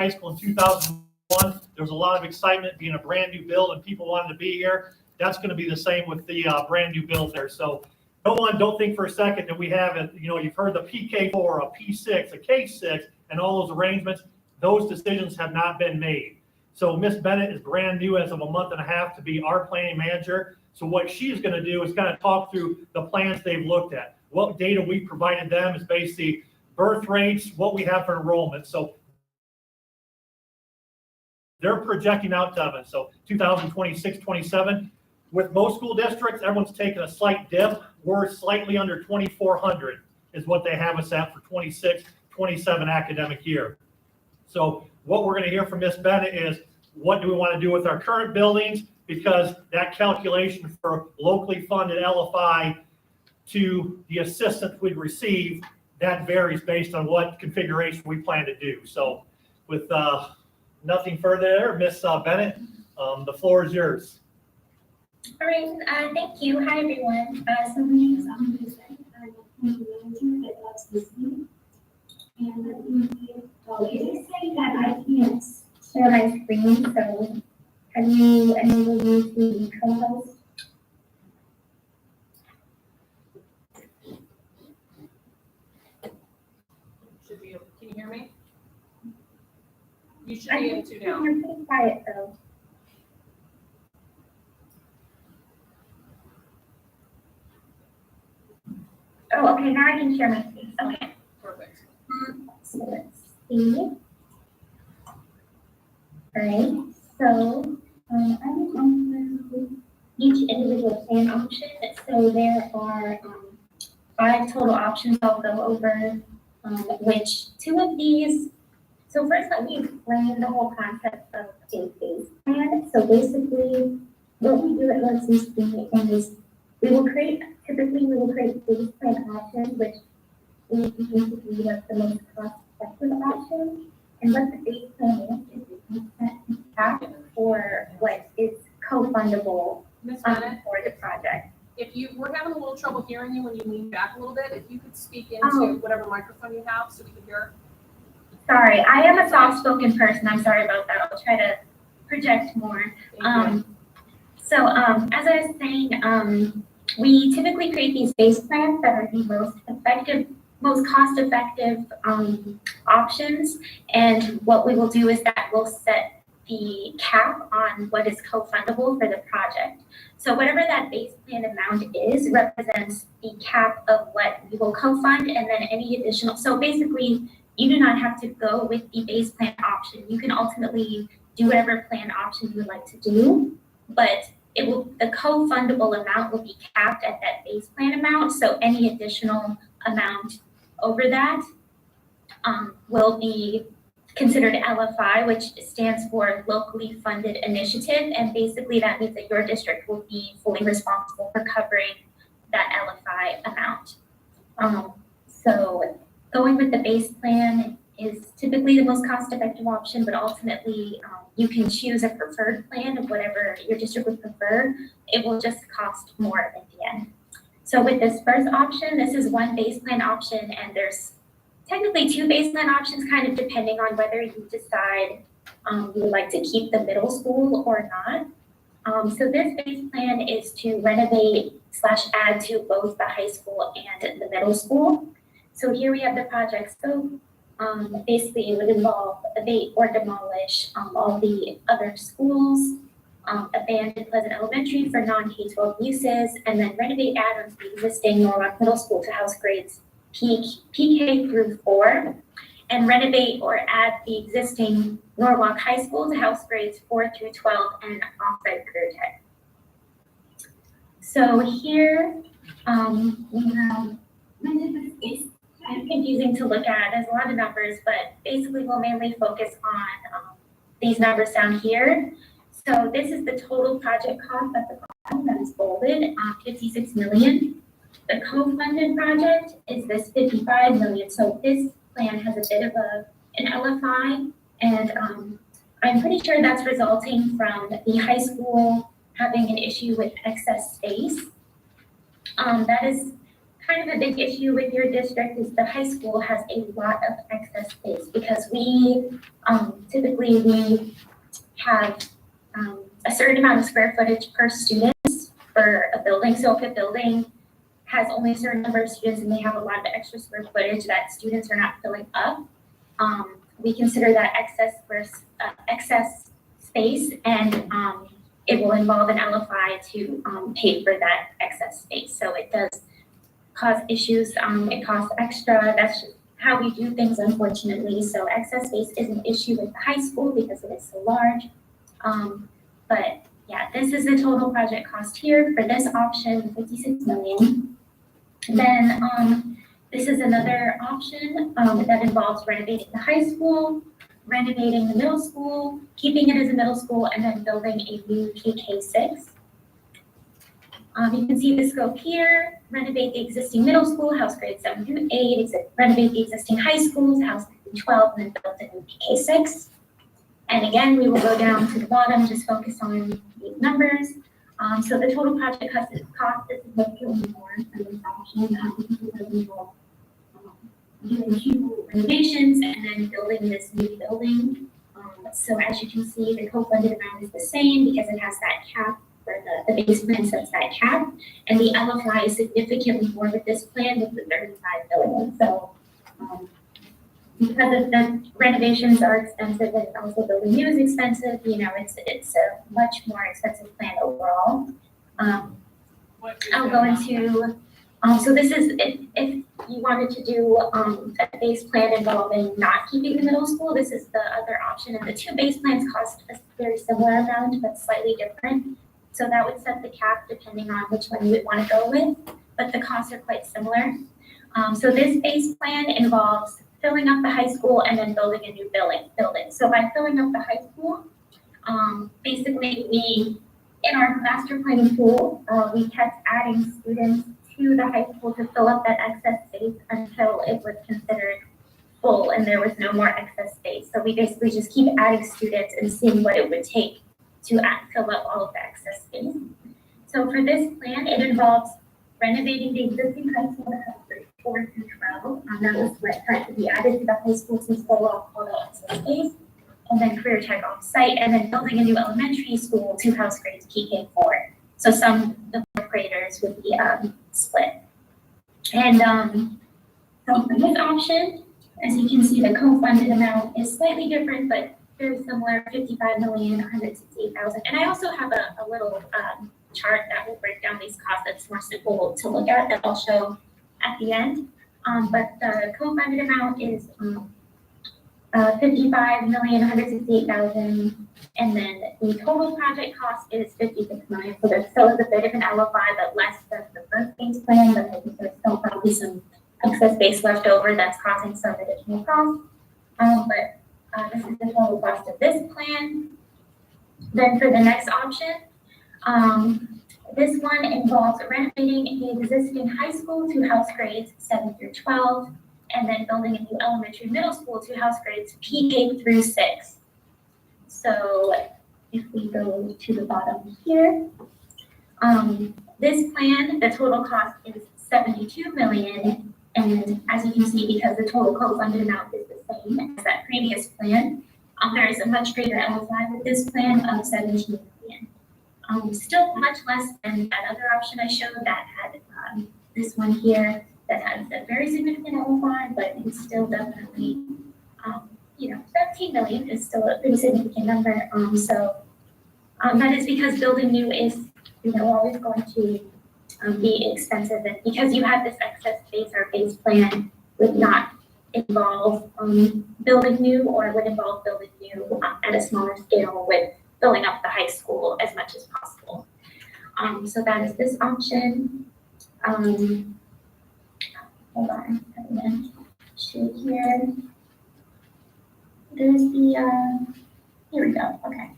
High School in 2001. There was a lot of excitement being a brand new build and people wanted to be here. That's going to be the same with the brand new build there. So don't think for a second that we have it. You know, you've heard the PK4, a P6, a K6, and all those arrangements. Those decisions have not been made. So Miss Bennett is brand new as of a month and a half to be our planning manager. So what she's going to do is kind of talk through the plans they've looked at. What data we provided them is basically birth rates, what we have for enrollment. So they're projecting out to them. So 2026, 27. With most school districts, everyone's taking a slight dip. We're slightly under 2,400 is what they have us at for 26, 27 academic year. So what we're going to hear from Ms. Bennett is what do we want to do with our current buildings, because that calculation for locally funded LFI to the assistance we'd receive, that varies based on what configuration we plan to do. So with nothing further there, Ms. Bennett, the floor is yours. All right, thank you. Hi, everyone. So my name is Ms. Bennett. I'm the planning manager at Loves Listening. And it is saying that I can't share my screen, so have you enabled me to be co-host? Should be able, can you hear me? You should be able to now. You're pretty quiet though. Oh, okay, now I can share my screen. Okay. Perfect. So let's see. All right, so I will go through each individual plan option. So there are 5 total options I'll go over, which 2 of these, so first let me explain the whole concept of a phase plan. So basically what we do at Loves Listening is we will create phase plan options, which we think to be like the most cost-effective option. And what the base plan is we set cap for what is co-fundable Ms. Bennett, for the project. if you, we're having a little trouble hearing you when you lean back a little bit. If you could speak into whatever microphone you have so we can hear. Sorry, I am a soft-spoken person. I'm sorry about that. I'll try to project more. So as I was saying, we typically create these base plans that are the most cost-effective options. And what we will do is that we'll set the cap on what is co-fundable for the project. So whatever that base plan amount is represents the cap of what we will co-fund, and then any additional. So basically, you do not have to go with the base plan option. You can ultimately do whatever plan option you would like to do, but the co-fundable amount will be capped at that base plan amount. So any additional amount over that will be considered LFI, which stands for locally funded initiative. And basically that means that your district will be fully responsible for covering that LFI amount. So going with the base plan is typically the most cost-effective option, but ultimately you can choose a preferred plan of whatever your district would prefer. It will just cost more at the end. So with this first option, this is one base plan option, and there's technically 2 base plan options, kind of depending on whether you decide you would like to keep the middle school or not. So this base plan is to renovate/add to both the high school and the middle school. So here we have the project scope. Basically, it would involve abate or demolish all the other schools, abandon Pleasant Elementary for non-K-12 uses, and then renovate add-ons to the existing Norwalk Middle School to house grades PK through 4, and renovate or add the existing Norwalk High School to house grades 4 through 12 and off-site career tech. So here we have, it's kind of confusing to look at. There's a lot of numbers, but basically we'll mainly focus on these numbers down here. So this is the total project cost at the bottom that is bolded, 56 million. The co-funded project is this 55 million. So this plan has a bit of an LFI, and I'm pretty sure that's resulting from the high school having an issue with excess space. That is kind of a big issue with your district is the high school has a lot of excess space because we, typically we have, a certain amount of square footage per student for a building. So if a building has only a certain number of students and they have a lot of extra square footage that students are not filling up, we consider that excess space, and it will involve an LFI to pay for that excess space. So it does cause issues. It costs extra. That's just how we do things, unfortunately. So excess space is an issue with the high school because it is so large. But yeah, this is the total project cost here for this option, 56 million. Then this is another option that involves renovating the high school, renovating the middle school, keeping it as a middle school, and then building a new KK6. You can see the scope here: renovate the existing middle school, house grades 7 through 8, renovate the existing high schools, house grade 12, and then build a new KK6. And again, we will go down to the bottom, just focus on these numbers. So the total project cost is significantly more for this option because it does involve doing 2 renovations and then building this new building. So as you can see, the co-funded amount is the same because it has that cap for the base plan sets that cap, and the LFI is significantly more with this plan with the 35 billion. So because of the renovations are expensive and also building new is expensive, you know, it's a much more expensive plan overall. I'll go into, so this is, if you wanted to do a base plan involving not keeping the middle school, this is the other option. And the 2 base plans cost a very similar amount, but slightly different. So that would set the cap depending on which one you would want to go with, but the costs are quite similar. So this base plan involves filling up the high school and then building a new building. So by filling up the high school, basically we, in our master planning tool, we kept adding students to the high school to fill up that excess space until it was considered full and there was no more excess space. So we basically just keep adding students and seeing what it would take to fill up all of the excess space. So for this plan, it involves renovating the existing high school that has grades 4 through 12. That was what had to be added to the high school to fill up all the excess space. And then career tech off site, and then building a new elementary school to house grades PK4. So the 4th graders would be split. And so for this option, as you can see, the co-funded amount is slightly different, but very similar, 55,168,000. And I also have a little chart that will break down these costs that's more simple to look at that I'll show at the end. But the co-funded amount is 55,168,000, and then the total project cost is 56 million. So there's still a bit of an LFI, but less than the first base plan, but I think there's still probably some excess space left over that's causing some additional costs. But this is the total cost of this plan. Then for the next option, this one involves renovating the existing high school to house grades 7 through 12, and then building a new elementary middle school to house grades PK through 6. So if we go to the bottom here, this plan, the total cost is 72 million. And as you can see, because the total co-funded amount is the same as that previous plan, there is a much greater LFI with this plan of 17 million. Still much less than that other option I showed that had this one here that has a very significant LFI, but it's still definitely, 17 million is still a pretty significant number. That is because building new is, always going to be expensive, and because you have this excess space, our base plan would not involve building new, or would involve building new at a smaller scale with filling up the high school as much as possible. So that is this option. Hold on, I'm gonna show here. There's the, here we go, okay.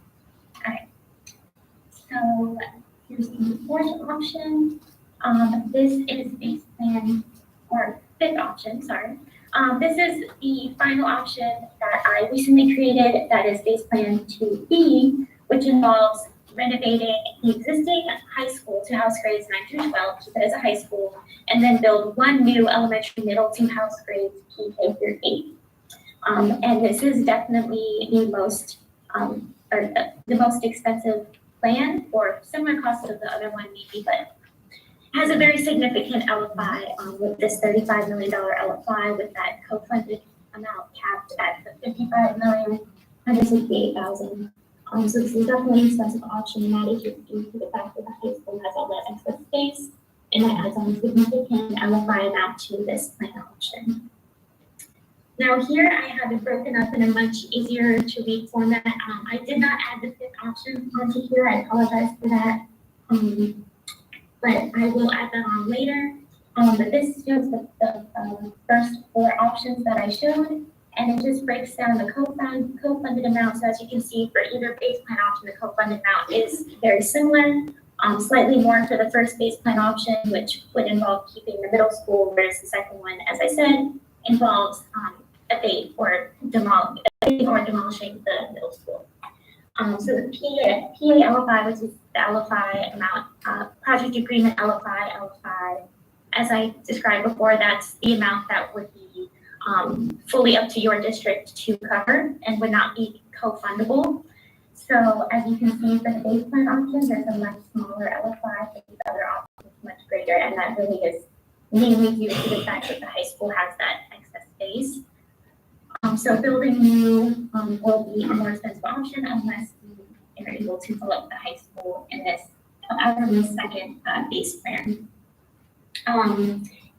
All right, so here's the 4th option. This is base plan, or 5th option, sorry. This is the final option that I recently created, that is base plan 2B, which involves renovating the existing high school to house grades 9 through 12, keep it as a high school, and then build one new elementary middle to house grades K through 8. And this is definitely the most, or the most expensive plan, or similar cost to the other one maybe, but has a very significant LFI with this $35 million LFI with that co-funded amount capped at the $55,168,000. So this is definitely an expensive option, and that is just due to the fact that the high school has all that excess space, and that adds on a significant LFI amount to this plan option. Now here I have it broken up in a much easier to read format. I did not add the fifth option onto here. I apologize for that. But I will add that on later. But this shows the first 4 options that I showed, and it just breaks down the co-funded amount. So as you can see, for either base plan option, the co-funded amount is very similar. Slightly more for the first base plan option, which would involve keeping the middle school, whereas the second one, as I said, involves abate or demolishing the middle school. So the PA LFI, which is the LFI amount, project agreement LFI, as I described before, that's the amount that would be fully up to your district to cover and would not be co-fundable. So as you can see, for the base plan option, there's a much smaller LFI, but the other option is much greater, and that really is mainly due to the fact that the high school has that excess space. So building new will be a more expensive option unless you are able to fill up the high school in this second base plan.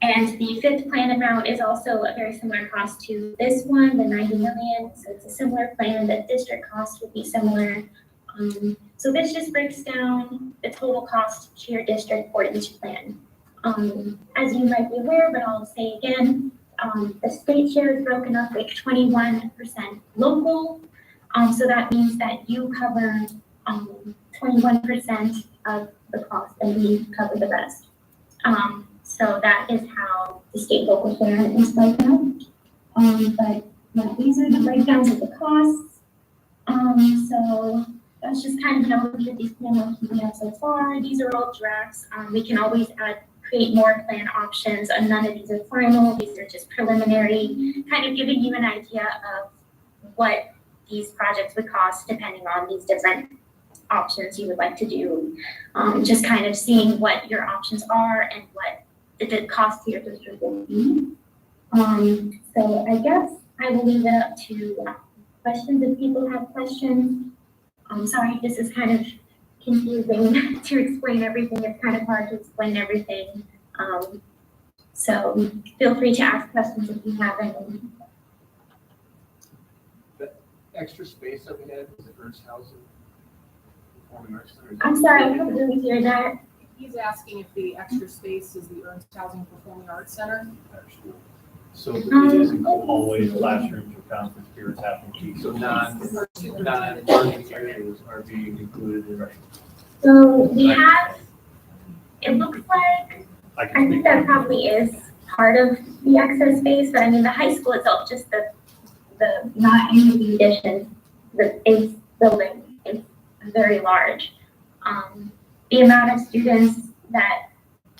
And the fifth plan amount is also a very similar cost to this one, the 90 million. So it's a similar plan. The district cost would be similar. So this just breaks down the total cost to your district for each plan. As you might be aware, but I'll say again, the state share is broken up with 21% local. So that means that you cover 21% of the cost and we cover the rest. So that is how the state local share is broken up. But yeah, these are the breakdowns of the costs. So that's just kind of an overview of these plan options we have so far. These are all drafts. We can always create more plan options. None of these are final. These are just preliminary, kind of giving you an idea of what these projects would cost depending on these different options you would like to do. Just kind of seeing what your options are and what the cost to your district will be. So I guess I will leave it up to questions if people have questions. I'm sorry, this is kind of confusing to explain everything. It's kind of hard to explain everything. So feel free to ask questions if you have any. The extra space that we had was the first housing performing arts center. I'm sorry, I couldn't really hear that. He's asking if the extra space is the Ernst Housing Performing Arts Center. So it is Hallways, classrooms, or conference periods happening. so non-learning areas are being included in. So we have, it looks like, I I can think speak. that probably is part of the excess space, but I mean, the high school itself, just the not any of the additions, the base building is very large. The amount of students that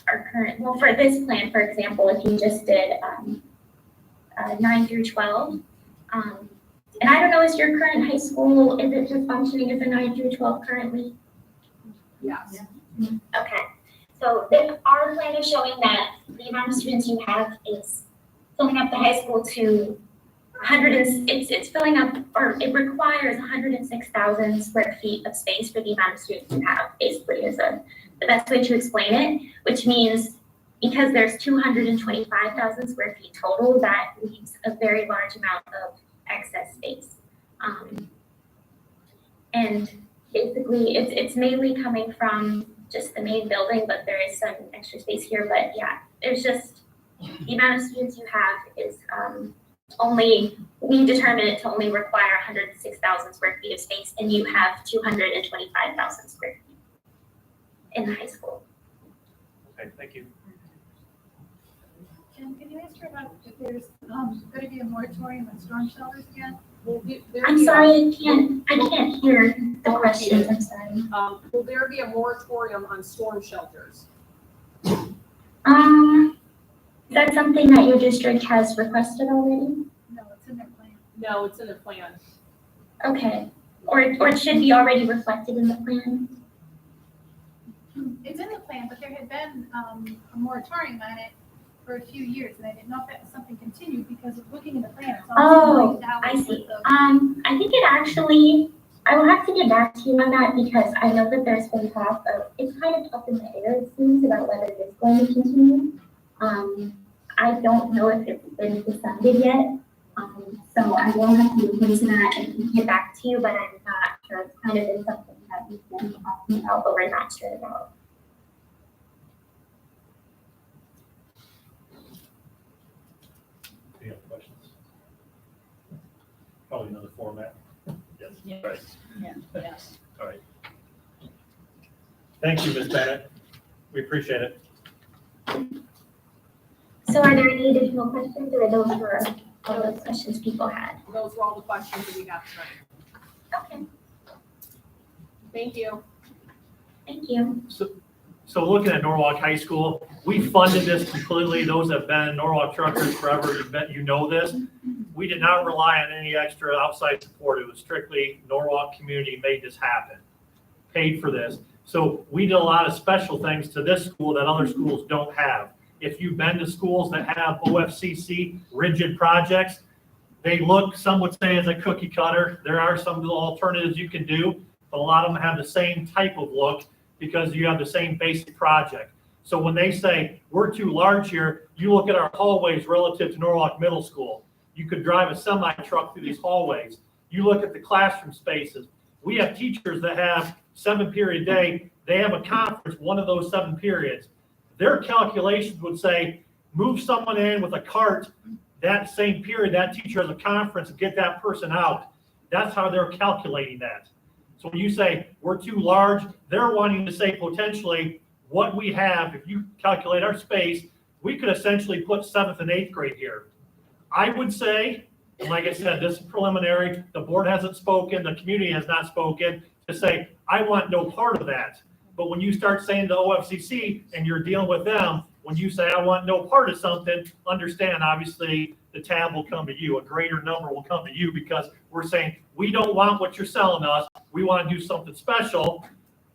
are current, well, for this plan, for example, if you just did 9 through 12, and I don't know, is your current high school, is it just functioning as a 9 through 12 currently? Yes. Okay, so then our plan is showing that the amount of students you have is filling up the high school to it's filling up, or it requires 106,000 square feet of space for the amount of students you have, basically, is the best way to explain it, which means because there's 225,000 square feet total, that leaves a very large amount of excess space. And basically, it's mainly coming from just the main building, but there is some extra space here. But yeah, there's just the amount of students you have is we determined it to only require 106,000 square feet of space, and you have 225,000 square feet in the high school. Okay, thank you. Jen, can you ask her about if there's going to be a moratorium on storm shelters again? Well, I'm sorry, I can't hear. The questions, I'm sorry. Will there be a moratorium on storm shelters? Is that something that your district has requested already? No, it's in their plan. No, it's in the plan. Okay, or it should be already reflected in the plan? It's in the plan, but there had been, a moratorium on it for a few years, and I didn't know if that was something continued, because of looking in the plan, it's Oh, almost like I $1 see. worth of. I think it actually, I will have to get back to you on that because I know that there's been talk of, it's kind of up in the air, it seems, about whether it's going to continue. I don't know if it's been decided yet. So I will have to look into that and get back to you, but I'm not sure. It's kind of been something that we've been talking about, but we're not sure about. Any other questions? Probably another format. Yes, Yes. right, Yes. all right. Thank you, Ms. Bennett. We appreciate it. So are there any additional questions, or those were all the questions people had? Those were all the questions that we have tonight. Okay, Thank you. thank you. So looking at Norwalk High School, we funded this completely. Those that have been Norwalk truckers forever, you know this. We did not rely on any extra outside support. It was strictly Norwalk community made this happen, paid for this. So we did a lot of special things to this school that other schools don't have. If you've been to schools that have OFCC rigid projects, they look, some would say, as a cookie cutter. There are some little alternatives you can do, but a lot of them have the same type of look because you have the same basic project. So when they say, we're too large here, you look at our hallways relative to Norwalk Middle School. You could drive a semi truck through these hallways. You look at the classroom spaces. We have teachers that have 7-period day. They have a conference, one of those 7 periods. Their calculations would say, move someone in with a cart that same period, that teacher has a conference, and get that person out. That's how they're calculating that. So when you say we're too large, they're wanting to say potentially what we have, if you calculate our space, we could essentially put 7th and 8th grade here. I would say, and like I said, this is preliminary, the board hasn't spoken, the community has not spoken, to say, I want no part of that. But when you start saying to OFCC and you're dealing with them, when you say, I want no part of something, understand, obviously, the tab will come to you. A greater number will come to you because we're saying, we don't want what you're selling us. We want to do something special.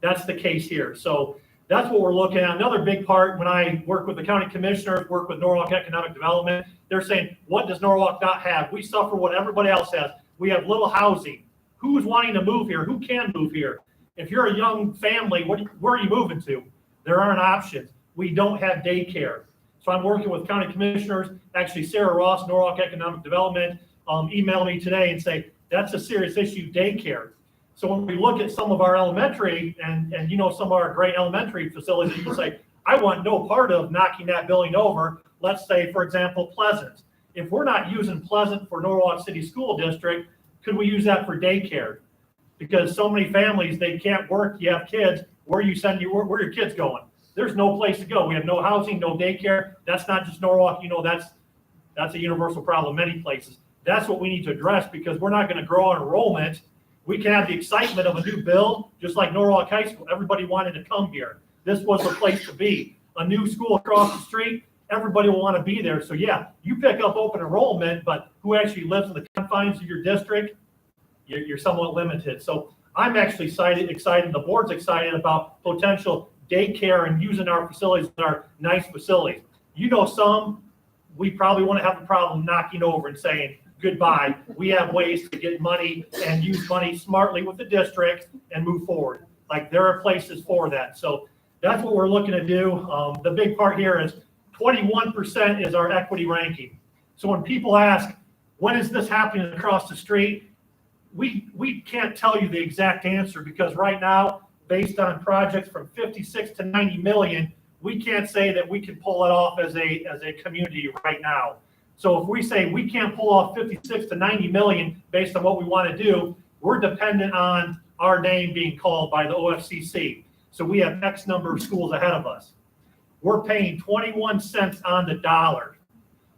That's the case here. So that's what we're looking at. Another big part, when I work with the county commissioners, work with Norwalk Economic Development, they're saying, what does Norwalk not have? We suffer what everybody else has. We have little housing. Who's wanting to move here? Who can move here? If you're a young family, where are you moving to? There aren't options. We don't have daycare. So I'm working with county commissioners. Actually, Sarah Ross, Norwalk Economic Development, emailed me today and say, that's a serious issue, daycare. So when we look at some of our elementary and you know, some of our great elementary facilities, you can say, I want no part of knocking that building over. Let's say, for example, Pleasant. If we're not using Pleasant for Norwalk City School District, could we use that for daycare? Because so many families, they can't work, you have kids, where are your kids going? There's no place to go. We have no housing, no daycare. That's not just Norwalk, you know, that's a universal problem many places. That's what we need to address because we're not going to grow our enrollment. We can have the excitement of a new build, just like Norwalk High School. Everybody wanted to come here. This was the place to be. A new school across the street, everybody will want to be there. So yeah, you pick up open enrollment, but who actually lives in the confines of your district, you're somewhat limited. So I'm actually excited, the board's excited about potential daycare and using our facilities, our nice facilities. You know, some we probably want to have a problem knocking over and saying goodbye. We have ways to get money and use money smartly with the district and move forward. Like there are places for that. So that's what we're looking to do. The big part here is 21% is our equity ranking. So when people ask, when is this happening across the street? We can't tell you the exact answer because right now, based on projects from 56 to 90 million, we can't say that we can pull it off as a community right now. So if we say we can't pull off 56 to 90 million based on what we want to do, we're dependent on our name being called by the OFCC. So we have X number of schools ahead of us. We're paying 21 cents on the dollar.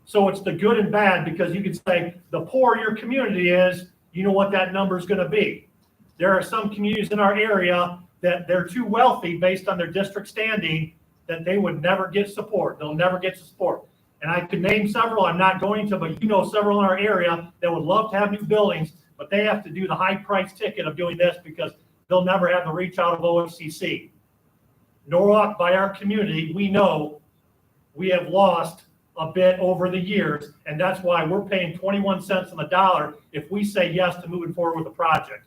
So it's the good and bad because you can say the poorer your community is, you know what that number is going to be. There are some communities in our area that they're too wealthy based on their district standing that they would never get support. They'll never get support. And I could name several, I'm not going to, but you know several in our area that would love to have new buildings, but they have to do the high price ticket of doing this because they'll never have the reach out of OFCC. Norwalk, by our community, we know we have lost a bit over the years, and that's why we're paying 21 cents on the dollar if we say yes to moving forward with the project.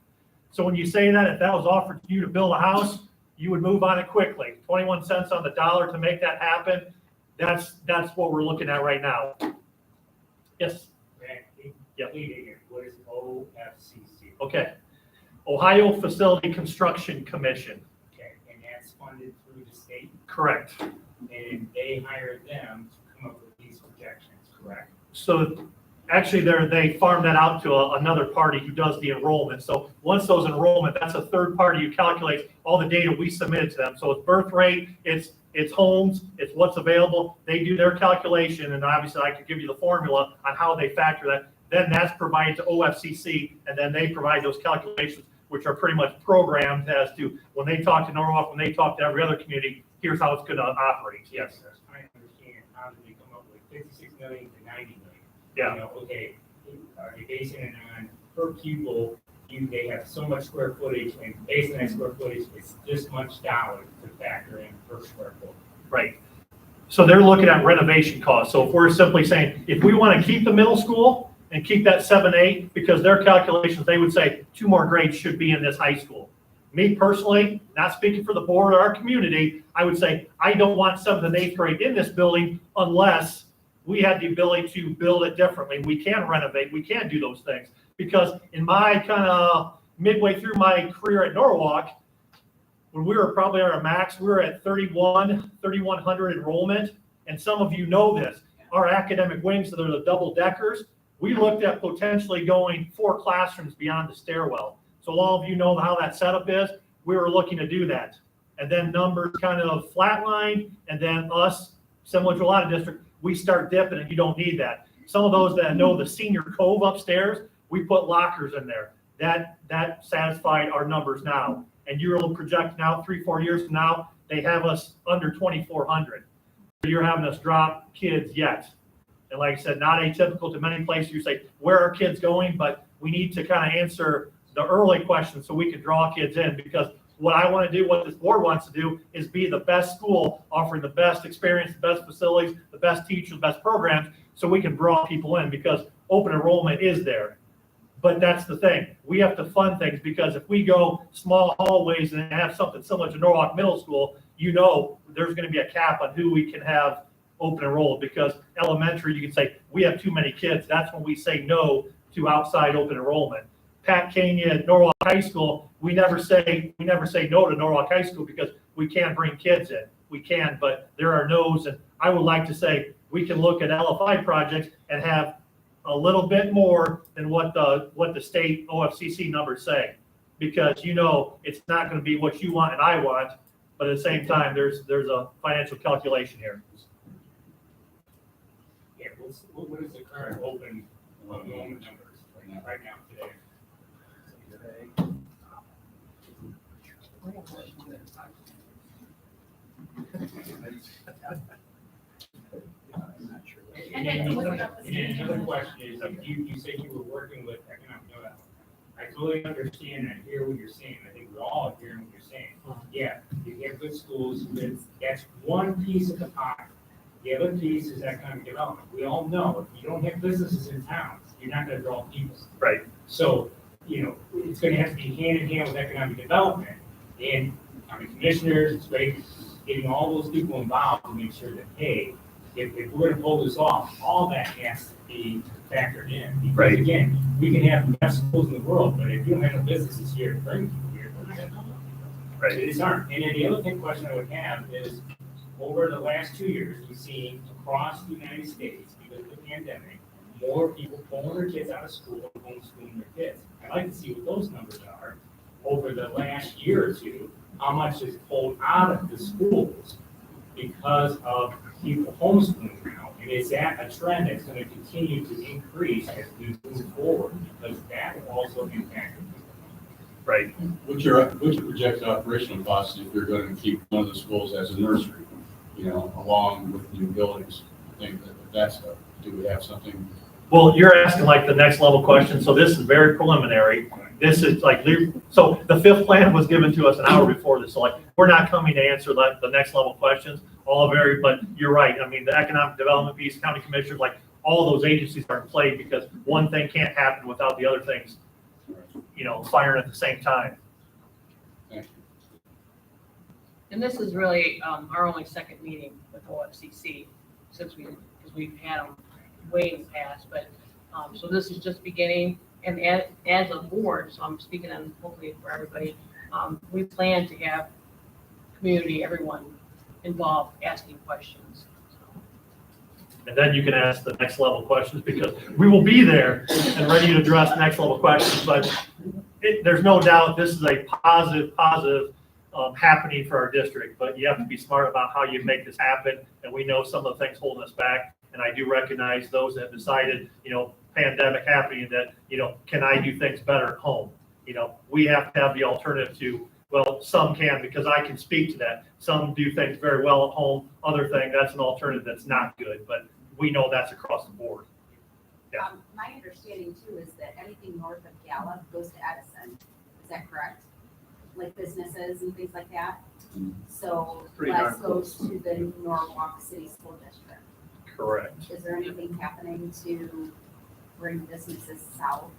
So when you say that, if that was offered to you to build a house, you would move on it quickly. 21 cents on the dollar to make that happen, that's what we're looking at right now. Yes? Yep. What is OFCC? Okay. Ohio Facility Construction Commission. Okay, and that's funded through the state, Correct. and they hire them to come up with these projections, correct? So actually they farm that out to another party who does the enrollment. So once those enrollment, that's a third party who calculates all the data we submitted to them. So it's birth rate, it's homes, it's what's available. They do their calculation, and obviously I could give you the formula on how they factor that. Then that's provided to OFCC, and then they provide those calculations, which are pretty much programmed as to when they talk to Norwalk, when they talk to every other community, here's how it's going to operate. Yes. I understand how did they come up with 56 million to 90 million? Yeah. You know, okay, are they basing it on per pupil? They have so much square footage, and based on that square footage, it's this much dollars to factor in per square foot. Right. So they're looking at renovation costs. So if we're simply saying, if we want to keep the middle school and keep that 7-8, because their calculations, they would say 2 more grades should be in this high school. Me personally, not speaking for the board or our community, I would say, I don't want 7th and 8th grade in this building unless we had the ability to build it differently. We can renovate, we can do those things. Because in my kind of midway through my career at Norwalk, when we were probably at our max, we were at 3,100 enrollment. And some of you know this, our academic wings, so they're the double deckers. We looked at potentially going 4 classrooms beyond the stairwell. So all of you know how that setup is. We were looking to do that. And then numbers kind of flatlined, and then us, similar to a lot of districts, we start dipping and you don't need that. Some of those that know the senior cove upstairs, we put lockers in there. That satisfied our numbers now. And you're projecting out 3-4 years from now, they have us under 2,400. So you're having us drop kids yet. And like I said, not atypical to many places. You say, where are kids going? But we need to kind of answer the early questions so we can draw kids in, because what I want to do, what this board wants to do, is be the best school, offering the best experience, the best facilities, the best teachers, the best programs, so we can draw people in, because open enrollment is there. But that's the thing. We have to fund things, because if we go small hallways and have something similar to Norwalk Middle School, you know there's going to be a cap on who we can have open enrolled, because elementary, you can say, we have too many kids. That's when we say no to outside open enrollment. Pat Kenya, Norwalk High School, we never say no to Norwalk High School because we can't bring kids in. We can, but there are no's, and I would like to say we can look at LFI projects and have a little bit more than what the state OFCC numbers say, because you know it's not going to be what you want and I want, but at the same time there's a financial calculation here. Yeah, what is the current open enrollment numbers right now today? And then what's up the And another question is, you said you were working with economic development. I totally understand and hear what you're saying. I think we're all hearing what you're saying. Yeah, you have good schools, that's one piece of the pie. The other piece is economic development. We all know if you don't have businesses in towns, you're not gonna draw people. Right. So, it's gonna have to be hand in hand with economic development, and county commissioners, it's great, getting all those people involved to make sure that, hey, if we're gonna pull this off, all that has to be factored in. Because Right. again, we can have the best schools in the world, but if you don't have no businesses here to bring people here, we're not gonna know. Right. It is hard. And then the other thing question I would have is, over the last 2 years, we've seen across the United States, because of the pandemic, more people pulling their kids out of school and homeschooling their kids. I'd like to see what those numbers are over the last year or two, how much is pulled out of the schools because of people homeschooling now. And is that a trend that's going to continue to increase as we move forward? Because that will also impact. Right. What's your projected operational costs if you're going to keep one of the schools as a nursery, along with new buildings? I think that's, do we have something? Well, you're asking like the next level question, so this is very preliminary. This is like, so the fifth plan was given to us an hour before this, so like, we're not coming to answer like the next level questions, all very, but you're right. I mean, the economic development piece, county commissioners, like all those agencies are in play because one thing can't happen without the other things, firing at the same time. Thank you. And this is really our only second meeting with OFCC since because we've had them way in the past, but so this is just beginning. And as a board, so I'm speaking on hopefully for everybody, we plan to have community, everyone involved asking questions. And then you can ask the next level questions because we will be there and ready to address next level questions. But there's no doubt this is a positive happening for our district. But you have to be smart about how you make this happen. And we know some of the things holding us back. And I do recognize those that have decided, pandemic happening that, can I do things better at home? We have to have the alternative to, well, some can because I can speak to that. Some do things very well at home. Other thing, that's an alternative that's not good. But we know that's across the board. Yeah. My understanding too is that anything north of Gallup goes to Edison. Is that correct? Like businesses and things like that? So Pretty less darn goes to the Norwalk City School District. Correct. Is there anything happening to bring businesses south?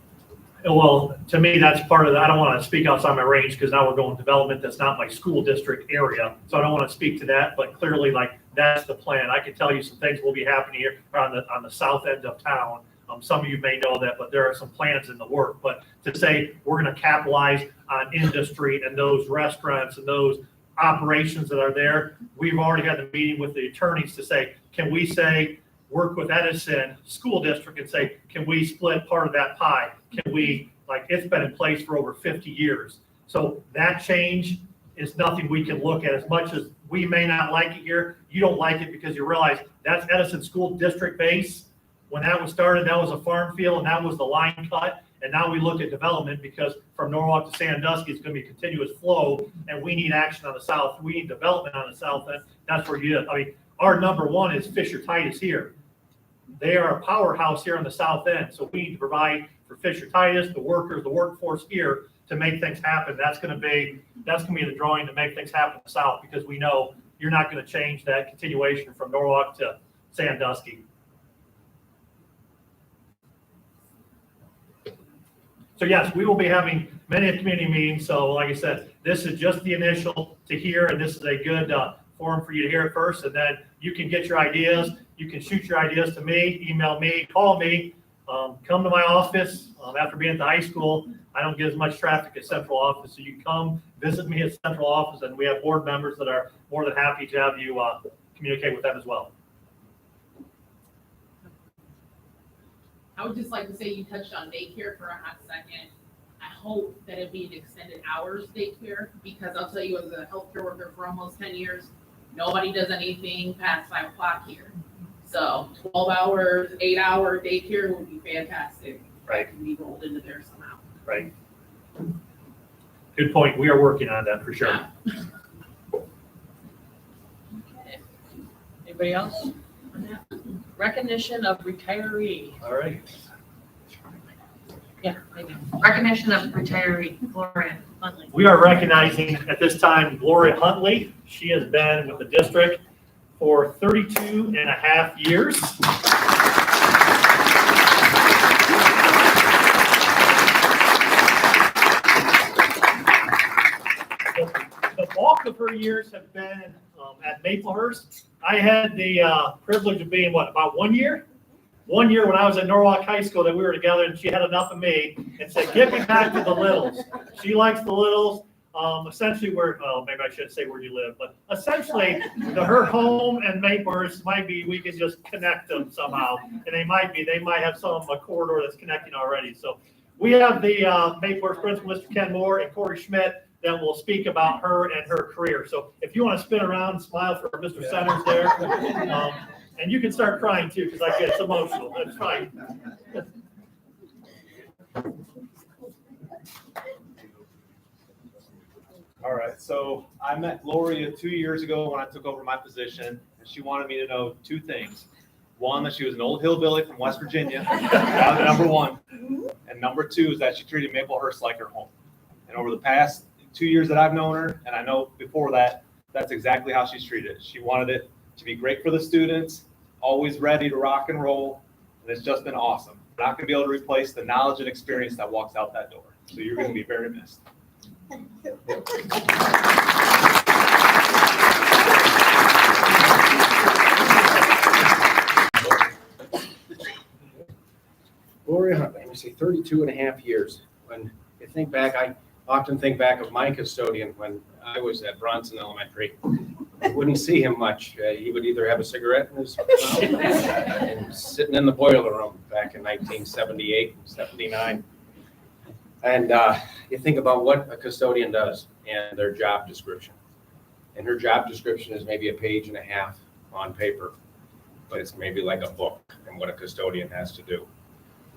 Well, to me, that's part of the, I don't want to speak outside my range because now we're going development that's not my school district area. So I don't want to speak to that, but clearly like that's the plan. I can tell you some things will be happening here on the south end of town. Some of you may know that, but there are some plans in the work. But to say we're going to capitalize on industry and those restaurants and those operations that are there, we've already had the meeting with the attorneys to say, can we say, work with Edison School District and say, can we split part of that pie? Can we, like, it's been in place for over 50 years. So that change is nothing we can look at. As much as we may not like it here, you don't like it because you realize that's Edison School District base. When that was started, that was a farm field and that was the line cut. And now we look at development because from Norwalk to Sandusky, it's going to be a continuous flow and we need action on the south. We need development on the south end. That's where you, our number one is Fisher Titus here. They are a powerhouse here on the south end. So we need to provide for Fisher Titus, the workers, the workforce here to make things happen. That's going to be the drawing to make things happen in the south because we know you're not going to change that continuation from Norwalk to Sandusky. So yes, we will be having many community meetings. So like I said, this is just the initial to hear, and this is a good forum for you to hear it first. And then you can get your ideas. You can shoot your ideas to me, email me, call me, come to my office. After being at the high school, I don't get as much traffic at central office. So you can come visit me at central office, and we have board members that are more than happy to have you communicate with them as well. I would just like to say you touched on daycare for a hot second. I hope that it be an extended hours daycare because I'll tell you as a healthcare worker for almost 10 years, nobody does anything past 5 o'clock here. So 12 hours, 8-hour daycare would be fantastic. Right. Can be rolled into there somehow. Right. Good point. We are working on that for sure. Yeah. Okay. Anybody else? Recognition of retiree. All right. Yeah, maybe. Recognition of retiree, Gloria Huntley. We are recognizing at this time Gloria Huntley. She has been with the district for 32 and a half years. The bulk of her years have been at Maplehurst. I had the privilege of being, about 1 year? 1 year when I was at Norwalk High School that we were together and she had enough of me and said, get me back to the littles. She likes the littles. Essentially maybe I shouldn't say where you live, but essentially her home and Maplehurst might be, we can just connect them somehow. And they might have a corridor that's connecting already. So we have the Maplehurst principal, Mr. Ken Moore, and Corey Schmidt that will speak about her and her career. So if you want to spin around and smile for Mr. Centers there, and you can start crying too, because I get emotional. That's fine. All right, so I met Gloria 2 years ago when I took over my position, and she wanted me to know two things. One, that she was an old hillbilly from West Virginia, that was number one. And number two is that she treated Maplehurst like her home. And over the past 2 years that I've known her, and I know before that, that's exactly how she's treated it. She wanted it to be great for the students, always ready to rock and roll, and it's just been awesome. We're not gonna be able to replace the knowledge and experience that walks out that door. So you're gonna be very missed. Gloria, let me see, 32 and a half years. When you think back, I often think back of my custodian when I was at Bronson Elementary. I wouldn't see him much. He would either have a cigarette in his mouth and sitting in the boiler room back in 1978, 79. And you think about what a custodian does and their job description. And her job description is maybe a page and a half on paper, but it's maybe like a book and what a custodian has to do.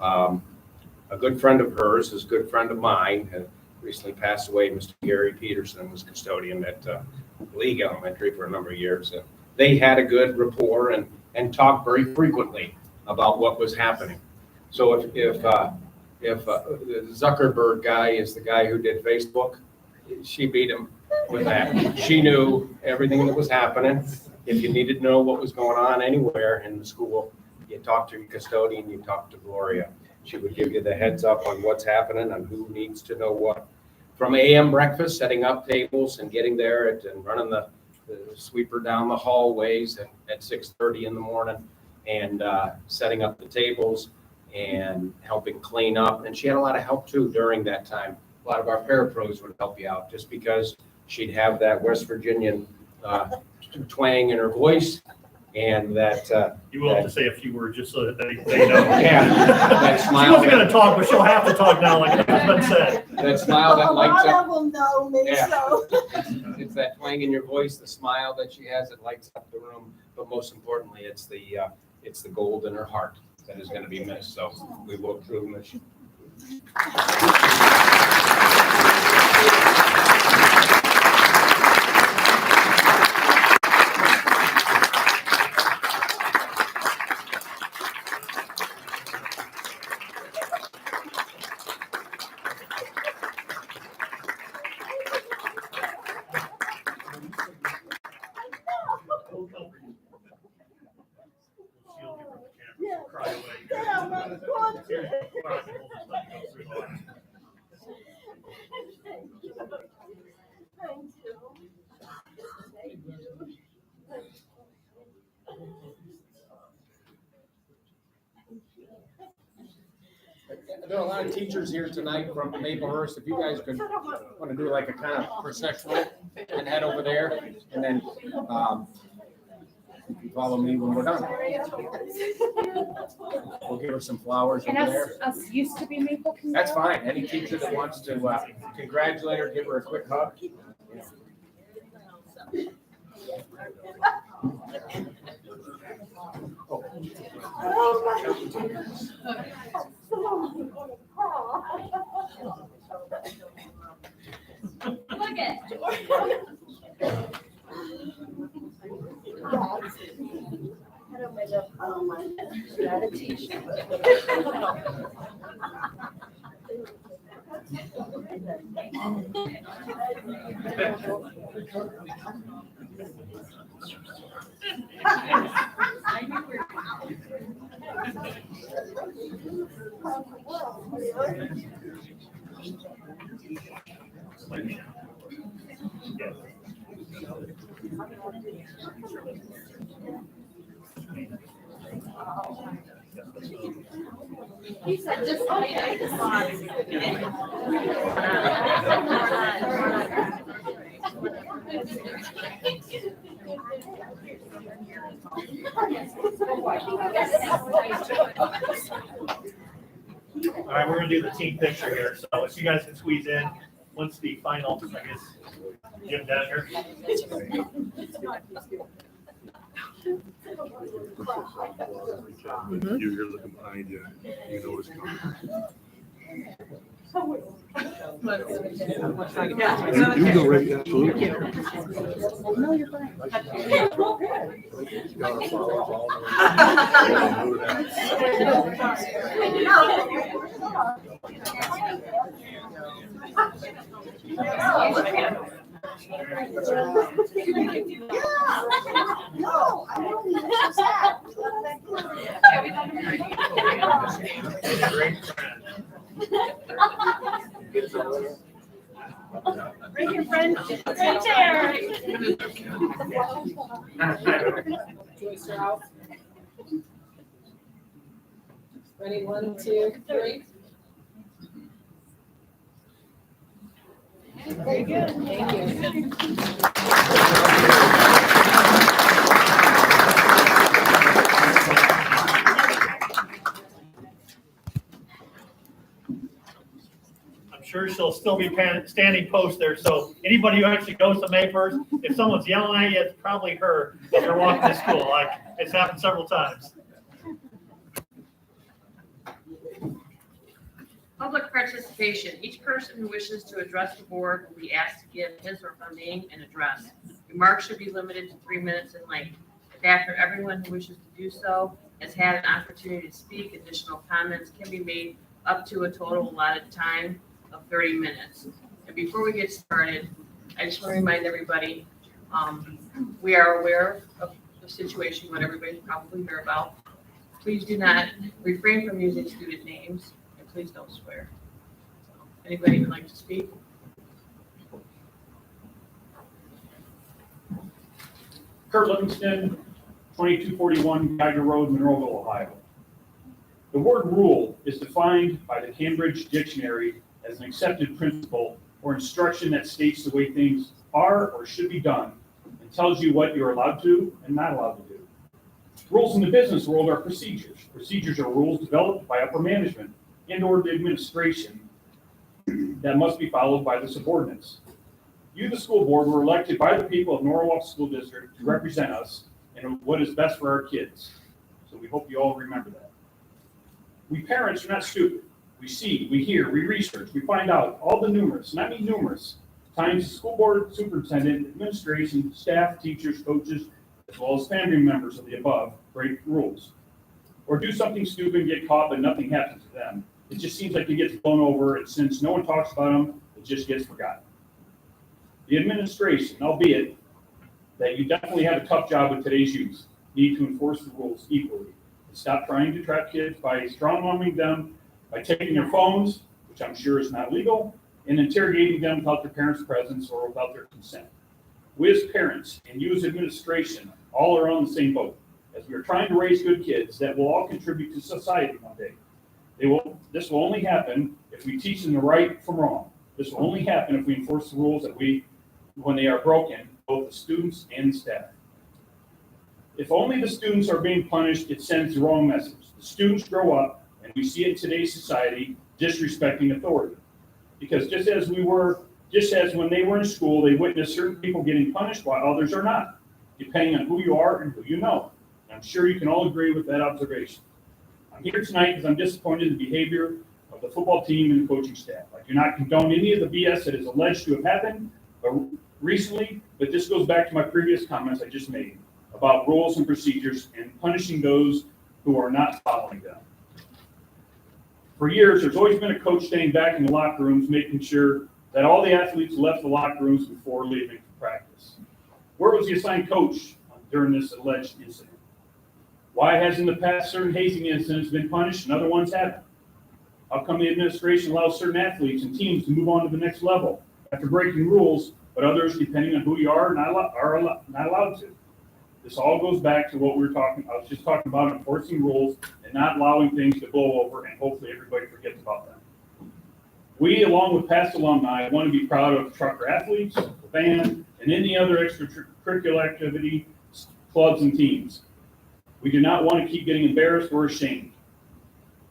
A good friend of hers is a good friend of mine, and recently passed away. Mr. Gary Peterson was custodian at League Elementary for a number of years. And they had a good rapport and talked very frequently about what was happening. So if the Zuckerberg guy is the guy who did Facebook, she beat him with that. She knew everything that was happening. If you needed to know what was going on anywhere in the school, you talked to your custodian, you talked to Gloria. She would give you the heads up on what's happening and who needs to know what. From AM breakfast, setting up tables and getting there and running the sweeper down the hallways at 6:30 in the morning and setting up the tables and helping clean up. And she had a lot of help too during that time. A lot of our parapros would help you out just because she'd have that West Virginian twang in her voice. And that you will have to say a few words just so that they know. Yeah, that smile. She wasn't going to talk, but she'll have to talk now, like it's been said. That smile that lights up. A lot of them know me, Yeah. so. It's that twang in your voice, the smile that she has that lights up the room. But most importantly, it's the gold in her heart that is going to be missed. So we will truly miss you. There are a lot of teachers here tonight from Maplehurst. If you guys could want to do like a kind of processional and head over there, and then you can follow me when we're done. We'll give her some flowers over there. Us used to be Maple Community. That's fine. Any teacher that wants to congratulate her, give her a quick hug. Look at. He said just All right, we're gonna do the team picture here, so if you guys can squeeze in, once the final, I guess, Jim down here. You're looking behind you, you know what's coming. You go right, absolutely. No, you're fine. Bring your friend right there. Joyce, you're out. Ready, 1, 2, 3. Very good, thank you. I'm sure she'll still be standing post there, so anybody who actually goes to May 1st, if someone's yelling at you, it's probably her if you're walking to school. Like, it's happened several times. Public participation. Each person who wishes to address the board will be asked to give his or her name and address. Remarks should be limited to 3 minutes in length. If after everyone who wishes to do so has had an opportunity to speak, additional comments can be made up to a total allotted time of 30 minutes. And before we get started, I just want to remind everybody, we are aware of the situation, what everybody's probably heard about. Please do not refrain from using student names. Please don't swear. Anybody would like to speak? Kurt Livingston, 2241 Geiger Road, Monroeville, Ohio. The word rule is defined by the Cambridge Dictionary as an accepted principle or instruction that states the way things are or should be done and tells you what you're allowed to and not allowed to do. Rules in the business world are procedures. Procedures are rules developed by upper management and/or the administration that must be followed by the subordinates. You, the school board, were elected by the people of Norwalk School District to represent us and what is best for our kids. So we hope you all remember that. We parents are not stupid. We see, we hear, we research, we find out all the numerous, and I mean numerous, times the school board, superintendent, administration, staff, teachers, coaches, as well as family members of the above break rules. Or do something stupid and get caught, but nothing happens to them. It just seems like it gets blown over, and since no one talks about them, it just gets forgotten. The administration, albeit that you definitely have a tough job with today's youth, need to enforce the rules equally. Stop trying to trap kids by strong-arming them, by taking their phones, which I'm sure is not legal, and interrogating them without their parents' presence or without their consent. We as parents and you as administration all are on the same boat, as we are trying to raise good kids that will all contribute to society one day. This will only happen if we teach them the right from wrong. This will only happen if we enforce the rules when they are broken, both the students and the staff. If only the students are being punished, it sends the wrong message. The students grow up, and we see in today's society, disrespecting authority. Because just as when they were in school, they witnessed certain people getting punished while others are not, depending on who you are and who you know. And I'm sure you can all agree with that observation. I'm here tonight because I'm disappointed in the behavior of the football team and the coaching staff. I do not condone any of the BS that is alleged to have happened recently, but this goes back to my previous comments I just made about rules and procedures and punishing those who are not following them. For years, there's always been a coach staying back in the locker rooms, making sure that all the athletes left the locker rooms before leaving for practice. Where was the assigned coach during this alleged incident? Why has in the past certain hazing incidents been punished and other ones haven't? How come the administration allows certain athletes and teams to move on to the next level after breaking rules, but others, depending on who you are not allowed to? This all goes back to what I was just talking about, enforcing rules and not allowing things to blow over, and hopefully everybody forgets about them. We, along with past alumni, want to be proud of trucker athletes, the band, and any other extracurricular activity, clubs, and teams. We do not want to keep getting embarrassed or ashamed.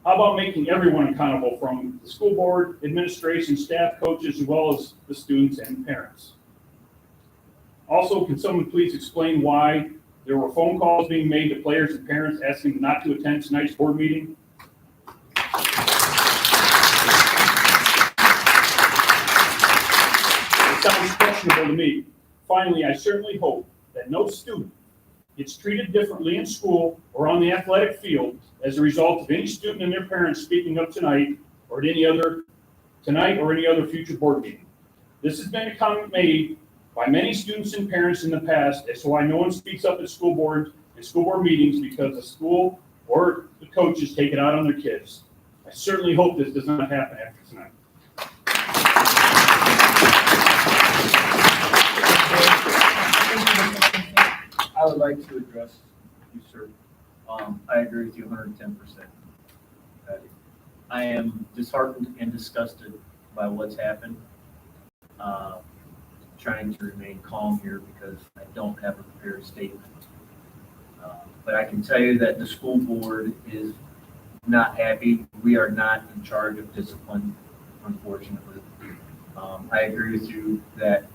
How about making everyone accountable, from the school board, administration, staff, coaches, as well as the students and parents? Also, can someone please explain why there were phone calls being made to players and parents asking them not to attend tonight's board meeting? sounds questionable to me. Finally, I certainly hope that no student gets treated differently in school or on the athletic field as a result of any student and their parents speaking up tonight or at any other future board meeting. This has been a comment made by many students and parents in the past as to why no one speaks up at school board and school board meetings because the school or the coaches take it out on their kids. I certainly hope this does not happen after tonight. I would like to address you, sir. I agree with you 110%. I am disheartened and disgusted by what's happened. Trying to remain calm here because I don't have a prepared statement. But I can tell you that the school board is not happy. We are not in charge of discipline, unfortunately. I agree with you that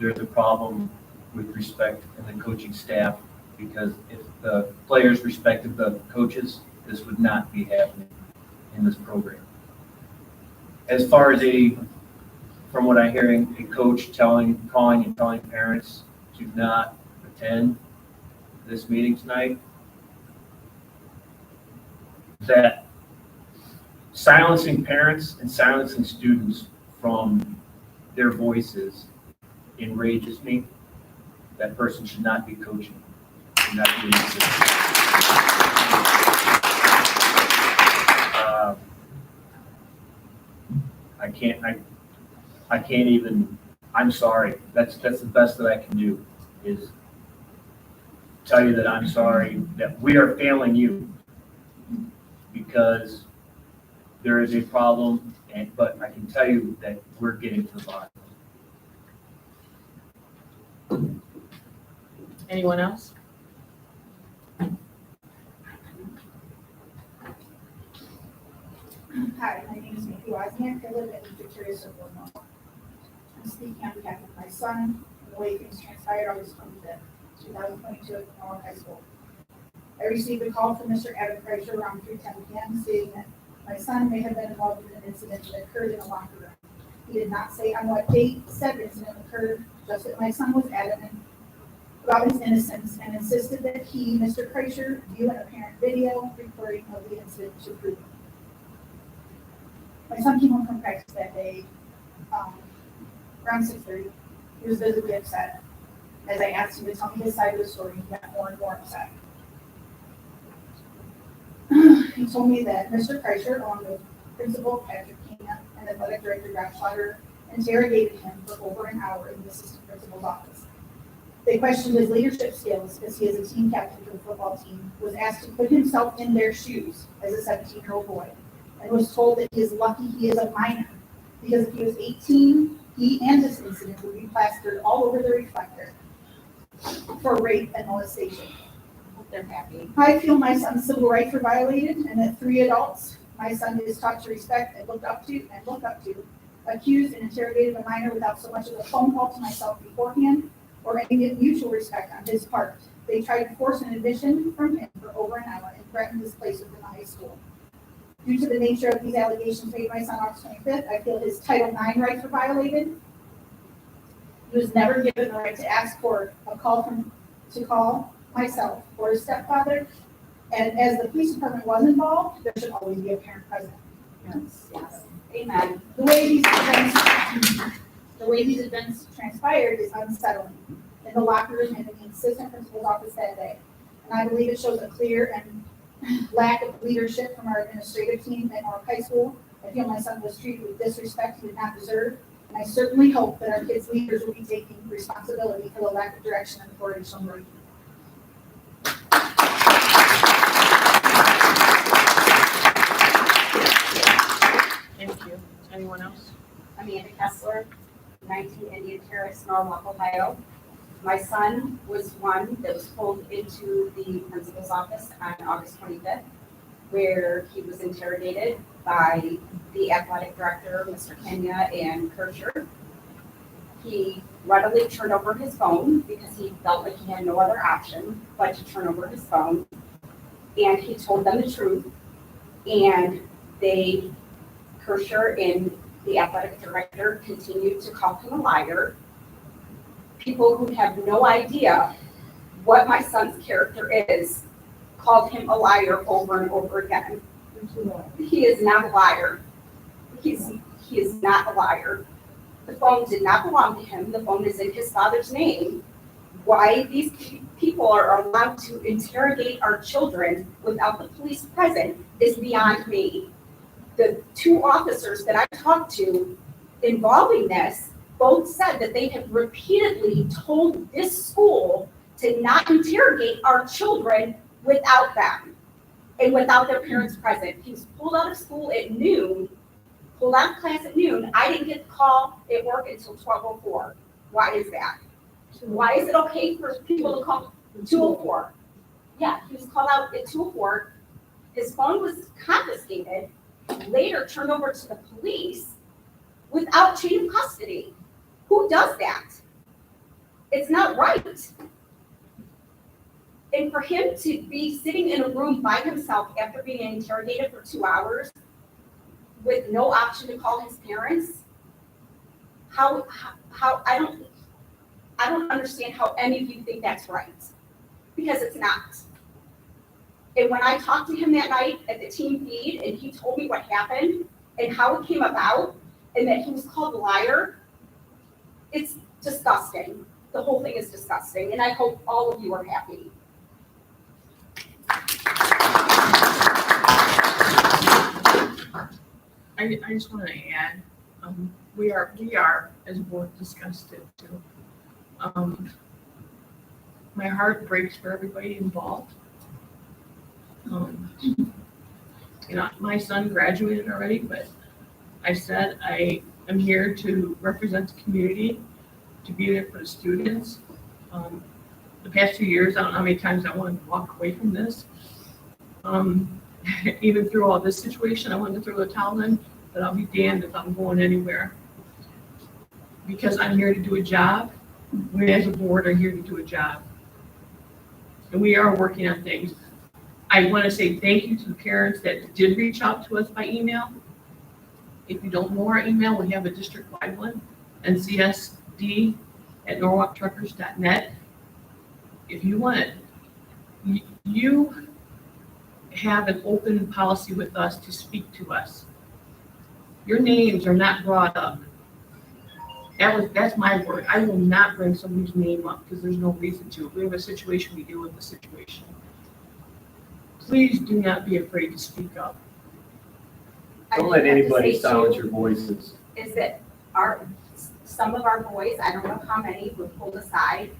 there's a problem with respect in the coaching staff, because if the players respected the coaches, this would not be happening in this program. As far as from what I'm hearing, a coach calling and telling parents to not attend this meeting tonight, that silencing parents and silencing students from their voices enrages me. That person should not be coaching, should not be I can't even, I'm sorry. That's the best that I can do, is tell you that I'm sorry that we are failing you, because there is a problem, but I can tell you that we're getting to the bottom. Anyone else? Hi, my name is Mickey Wozniak. I live in Victoria Circle. I'm speaking on behalf of my son, and the way things transpired August 25th, 2022 at Norwalk High School. I received a call from Mr. Adam Kreischer around 3:10 p.m. stating that my son may have been involved in an incident that occurred in a locker room. He did not say on what date said incident occurred, just that my son was adamant about his innocence and insisted that he, Mr. Kreischer, view an apparent video recording of the incident to prove it. My son came home from practice that day around 6:30. He was visibly upset. As I asked him to tell me his side of the story, he got more and more upset. He told me that Mr. Kreischer, along with Principal Patrick Kenya and Athletic Director Josh Schlutter, interrogated him for over an hour in the assistant principal's office. They questioned his leadership skills, as he is a team captain for the football team, was asked to put himself in their shoes as a 17-year-old boy, and was told that he is lucky he is a minor, because if he was 18, he and this incident would be plastered all over the reflector for rape and molestation. They're happy. I feel my son's civil rights were violated, and that 3 adults my son is taught to respect and look up to, accused and interrogated a minor without so much as a phone call to myself beforehand or any mutual respect on his part. They tried to force an admission from him for over an hour and threatened his place within the high school. Due to the nature of these allegations made by my son on August 25th, I feel his Title IX rights were violated. He was never given the right to ask for a call to call myself or his stepfather. And as the police department was involved, there should always be a parent present. Yes, yes. Amen. The way these events transpired is unsettling in the locker room and in the assistant principal's office that day. And I believe it shows a clear and lack of leadership from our administrative team at Norwalk High School. I feel my son was treated with disrespect he did not deserve. And I certainly hope that our kids' leaders will be taking responsibility for the lack of direction and authority shown right here. Thank you. Anyone else? Amanda Kessler, 19 Indian Terrace, Norwalk, Ohio. My son was one that was pulled into the principal's office on August 25th, where he was interrogated by the athletic director, Mr. Kenya, and Kircher. He readily turned over his phone because he felt like he had no other option but to turn over his phone. And he told them the truth. And Kircher and the athletic director continued to call him a liar people who have no idea what my son's character is called him a liar over and over again. He is not a liar. He is not a liar. The phone did not belong to him. The phone is in his father's name. Why these people are allowed to interrogate our children without the police present is beyond me. The two officers that I talked to involving this both said that they have repeatedly told this school to not interrogate our children without them and without their parents present. He was pulled out of school at noon, pulled out of class at noon. I didn't get the call at work until 12:04. Why is that? Why is it okay for people to call 2:04? Yeah, he was called out at 2:04. His phone was confiscated, later turned over to the police without chain of custody. Who does that? It's not right. And for him to be sitting in a room by himself after being interrogated for 2 hours with no option to call his parents, how I don't understand how any of you think that's right, because it's not. And when I talked to him that night at the team feed and he told me what happened and how it came about and that he was called a liar, it's disgusting. The whole thing is disgusting, and I hope all of you are happy. I just want to add, we are as a board disgusted too. My heart breaks for everybody involved. My son graduated already, but I said I am here to represent the community, to be there for the students. The past 2 years, I don't know how many times I wanted to walk away from this. Even through all this situation, I wanted to throw the towel in, but I'll be damned if I'm going anywhere. Because I'm here to do a job. We as a board are here to do a job. And we are working on things. I want to say thank you to the parents that did reach out to us by email. If you don't know our email, we have a district-wide one, ncsd@norwalktruckers.net. If you want it, you have an open policy with us to speak to us. Your names are not brought up. That's my word. I will not bring somebody's name up because there's no reason to. If we have a situation, we deal with the situation. Please do not be afraid to speak up. Don't let anybody silence your voices. Is that some of our boys, I don't know how many, were pulled aside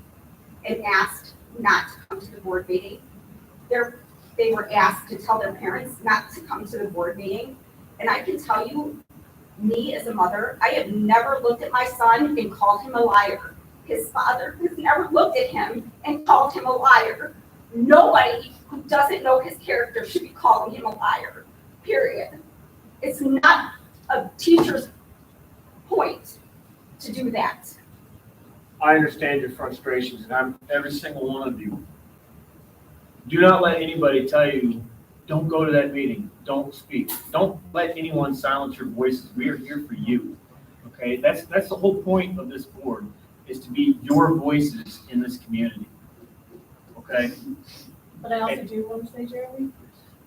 and asked not to come to the board meeting. They were asked to tell their parents not to come to the board meeting. And I can tell you, me as a mother, I have never looked at my son and called him a liar. His father has never looked at him and called him a liar. Nobody who doesn't know his character should be calling him a liar, period. It's not a teacher's point to do that. I understand your frustrations, and I'm every single one of you. Do not let anybody tell you, don't go to that meeting, don't speak. Don't let anyone silence your voices. We are here for you, okay? That's the whole point of this board, is to be your voices in this community, okay? But I also do want to say, Jeremy,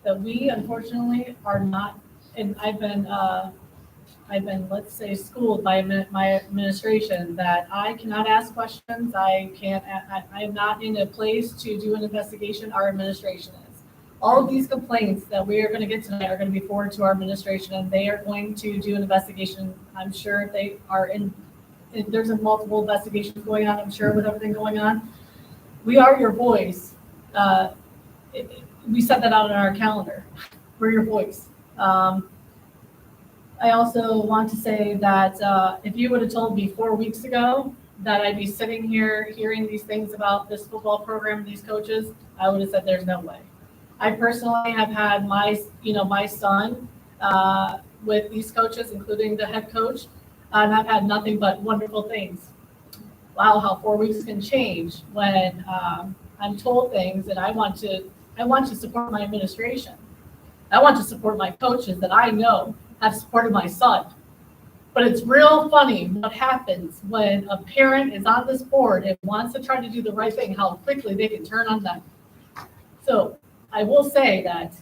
that we unfortunately are not, and I've been, let's say, schooled by my administration that I cannot ask questions. I am not in a place to do an investigation. Our administration is. All of these complaints that we are going to get tonight are going to be forwarded to our administration, and they are going to do an investigation. I'm sure they are there's multiple investigations going on, I'm sure, with everything going on. We are your voice. We set that out on our calendar. We're your voice. I also want to say that if you would have told me 4 weeks ago that I'd be sitting here hearing these things about this football program and these coaches, I would have said there's no way. I personally have had my son with these coaches, including the head coach, and I've had nothing but wonderful things. Wow, how 4 weeks can change when I'm told things, and I want to support my administration. I want to support my coaches that I know have supported my son. But it's real funny what happens when a parent is on this board and wants to try to do the right thing, how quickly they can turn on them. So I will say that,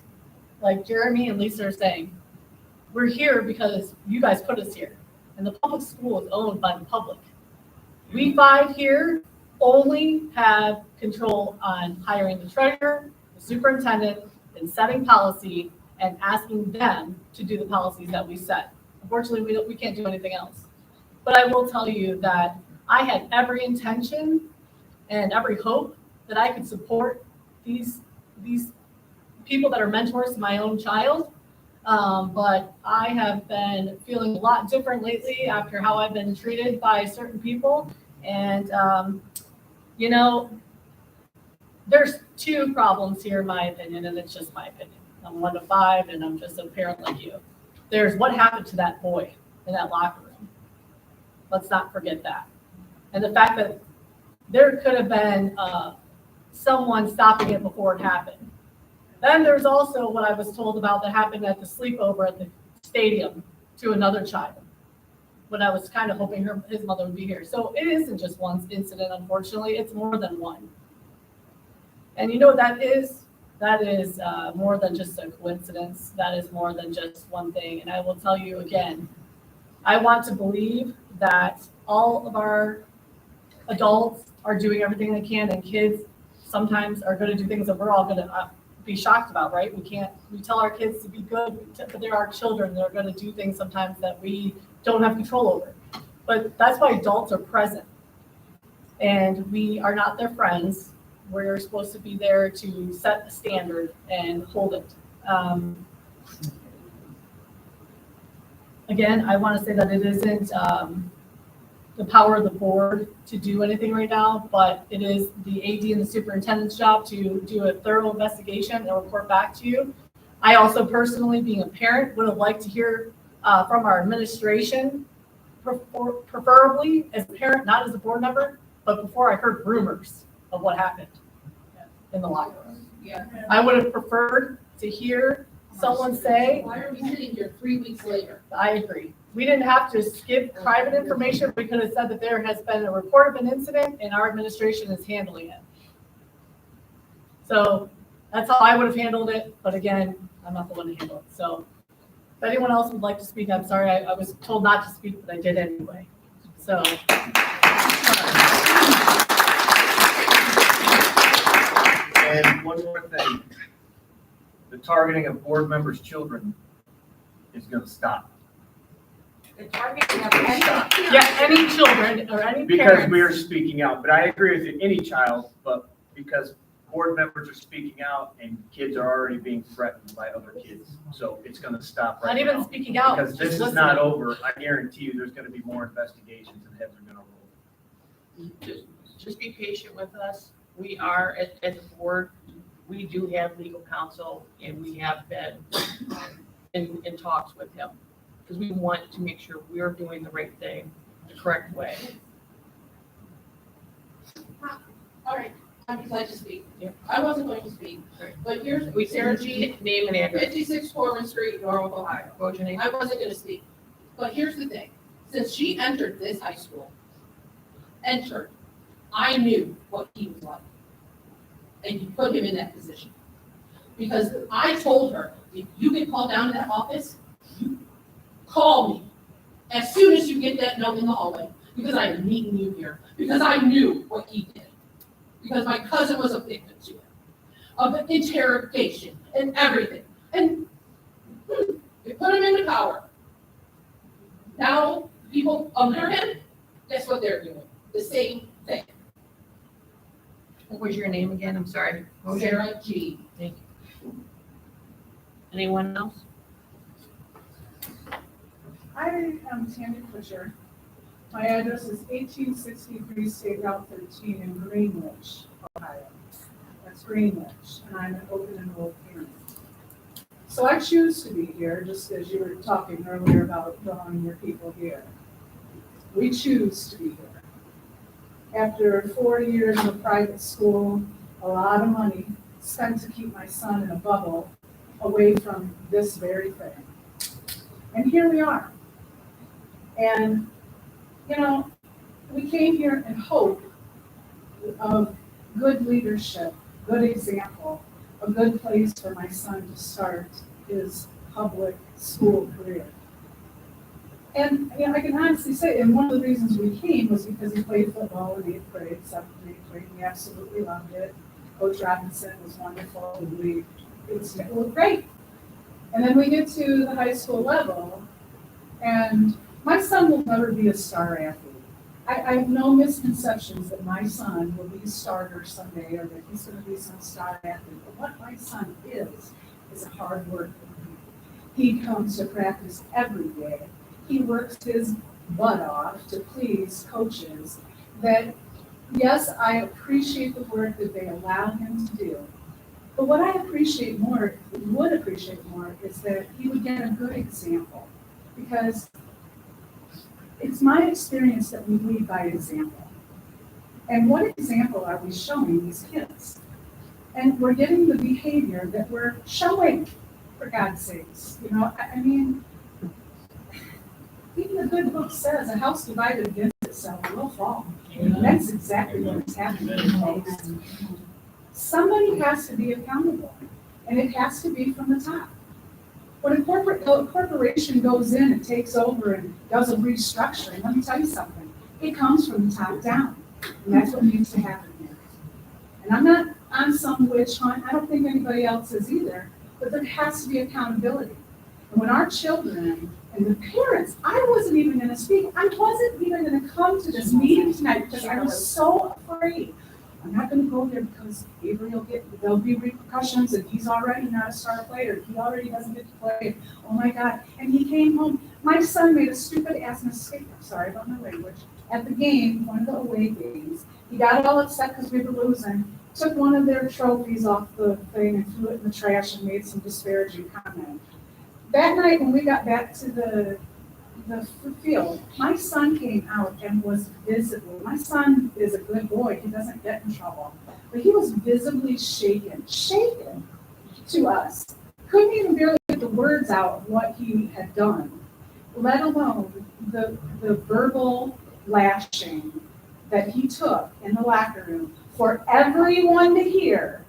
like Jeremy and Lisa are saying, we're here because you guys put us here. And the public school is owned by the public. We five here only have control on hiring the treasurer, the superintendent, and setting policy and asking them to do the policies that we set. Unfortunately, we can't do anything else. But I will tell you that I had every intention and every hope that I could support these people that are mentors to my own child. But I have been feeling a lot different lately after how I've been treated by certain people. And, you know, there's two problems here, in my opinion, and it's just my opinion. I'm 1 to 5, and I'm just a parent like you. There's what happened to that boy in that locker room. Let's not forget that. And the fact that there could have been someone stopping it before it happened. Then there's also what I was told about that happened at the sleepover at the stadium to another child, when I was kind of hoping his mother would be here. So it isn't just one incident, unfortunately. It's more than one. And you know what that is? That is more than just a coincidence. That is more than just one thing. And I will tell you again, I want to believe that all of our adults are doing everything they can, and kids sometimes are going to do things that we're all going to be shocked about, right? We tell our kids to be good, but there are children that are going to do things sometimes that we don't have control over. But that's why adults are present. And we are not their friends. We're supposed to be there to set the standard and hold it. Again, I want to say that it isn't the power of the board to do anything right now, but it is the AD and the superintendent's job to do a thorough investigation and report back to you. I also personally, being a parent, would have liked to hear from our administration, preferably as a parent, not as a board member, but before I heard rumors of what happened in the locker room. Yeah. I would have preferred to hear someone say, Why are we sitting here 3 weeks later? I agree. We didn't have to skip private information. We could have said that there has been a report of an incident and our administration is handling it. So that's how I would have handled it. But again, I'm not the one to handle it. So if anyone else would like to speak, I'm sorry. I was told not to speak, but I did anyway. So. And one more thing, the targeting of board members' children is gonna stop. The targeting of any. Yeah, any children or any Because parents. we are speaking out, but I agree with you, any child, but because board members are speaking out and kids are already being threatened by other kids. So it's gonna stop right Not now. even speaking out. Because this just is not listening. over, I guarantee you, there's gonna be more investigations and heads are gonna roll. Just be patient with us. We are, at the board, we do have legal counsel, and we have been in talks with him, because we want to make sure we're doing the right thing, the correct way. All right, I'd like to speak. Yeah. I wasn't going to speak, but here's We Sarah G. Name and address. 56 Foreman Street, Norwalk, Ohio. What's your name? I wasn't gonna speak, but here's the thing. Since she entered this high school, I knew what he was like. And you put him in that position. Because I told her, if you get called down to that office, you call me as soon as you get that note in the hallway, because I am meeting you here, because I knew what he did. Because my cousin was a victim to it, of an interrogation and everything. And they put him into power. Now, people under him, guess what they're doing? The same thing. What was your name again? I'm sorry. What was your- Sarah G. Thank you. Anyone else? I am Tammy Fisher. My address is 1863 State Route 13 in Greenwich, Ohio. That's Greenwich, and I'm an open enrolled parent. So I choose to be here, just as you were talking earlier about drawing your people here. We choose to be here. After 4 years in a private school, a lot of money spent to keep my son in a bubble away from this very thing. And here we are. And, you know, we came here in hope of good leadership, good example, a good place for my son to start his public school career. And, you know, I can honestly say, and one of the reasons we came was because he played football in 8th grade, 7th and 8th grade. We absolutely loved it. Coach Robinson was wonderful. It was great. And then we get to the high school level, and my son will never be a star athlete. I have no misconceptions that my son will be a starter someday or that he's going to be some star athlete. But what my son is a hard worker. He comes to practice every day. He works his butt off to please coaches that, yes, I appreciate the work that they allow him to do. But what I would appreciate more, is that he would get a good example. Because it's my experience that we lead by example. And what example are we showing these kids? And we're getting the behavior that we're showing, for God's sakes. You know, I mean, even the good book says a house divided against itself will fall. And that's exactly what is happening. Somebody has to be accountable, and it has to be from the top. When a corporation goes in and takes over and does a restructuring, let me tell you something, it comes from the top down, and that's what needs to happen here. And I'm not on some witch hunt, I don't think anybody else is either, but there has to be accountability. And when our children and the parents, I wasn't even gonna speak, I wasn't even gonna come to this meeting tonight because I was so afraid. I'm not gonna go there because Avery there'll be repercussions, and he's already not a star player, he already doesn't get to play, oh my God. And he came home, my son made a stupid ass mistake, I'm sorry about my language, at the game, one of the away games. He got all upset because we were losing, took one of their trophies off the thing and threw it in the trash and made some disparaging comment. That night when we got back to the field, my son came out and was visibly, my son is a good boy, he doesn't get in trouble, but he was visibly shaken to us. Couldn't even barely get the words out of what he had done, let alone the verbal lashing that he took in the locker room for everyone to hear.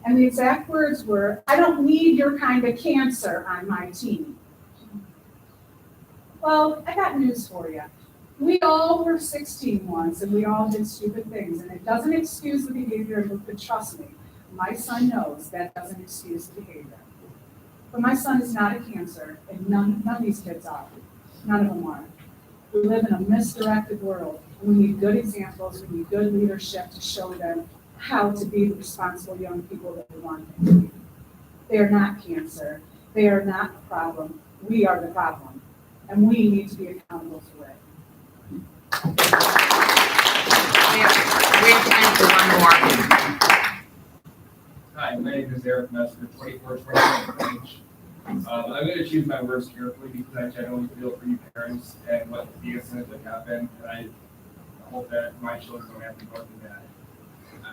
And the exact words were, I don't need your kind of cancer on my team. Well, I got news for you. We all were 16 once, and we all did stupid things, and it doesn't excuse the behavior, but trust me, my son knows that doesn't excuse the behavior. But my son is not a cancer, and none of these kids are. None of them are. We live in a misdirected world, and we need good examples, we need good leadership to show them how to be the responsible young people that we want them to be. They are not cancer. They are not the problem. We are the problem. And we need to be accountable for it. We have time for one more. Hi, my name is Eric Messer, 24/25 Beach. I'm going to choose my words carefully because I generally feel for you parents and what the incident that happened, and I hope that my children don't have to go through that.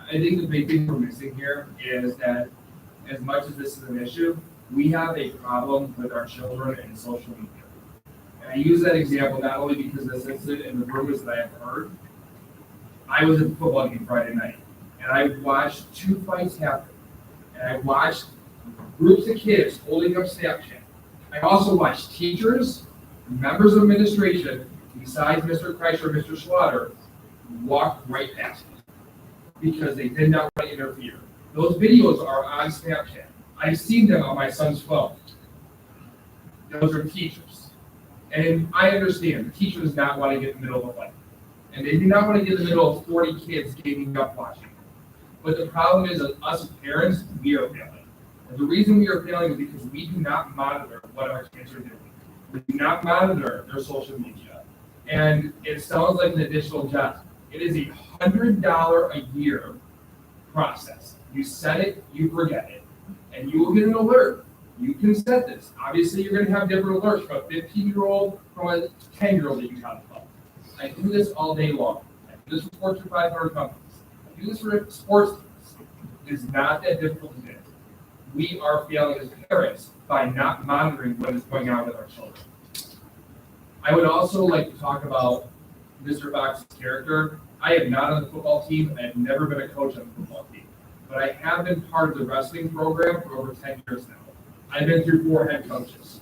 I think the big thing we're missing here is that as much as this is an issue, we have a problem with our children and social media. And I use that example not only because of this incident and the rumors that I have heard. I was at the football game Friday night, and I watched 2 fights happen. And I watched groups of kids holding up Snapchat. I also watched teachers, members of administration, besides Mr. Kreischer, Mr. Slaughter, walk right past me because they did not want to interfere. Those videos are on Snapchat. I've seen them on my son's phone. Those are teachers. And I understand, the teacher does not want to get in the middle of a fight. And they do not want to get in the middle of 40 kids ganging up watching. But the problem is that us as parents, we are failing. And the reason we are failing is because we do not monitor what our kids are doing. We do not monitor their social media. And it sounds like an additional job. It is $100 a year process. You set it, you forget it. And you will get an alert. You can set this. Obviously, you're going to have different alerts from a 15-year-old, from a 10-year-old that you talk about. I do this all day long. I do this for Fortune 500 companies. I do this for sports teams. It is not that difficult to do. We are failing as parents by not monitoring what is going on with our children. I would also like to talk about Mr. Fox's character. I am not on the football team. I have never been a coach on the football team. But I have been part of the wrestling program for over 10 years now. I've been through 4 head coaches.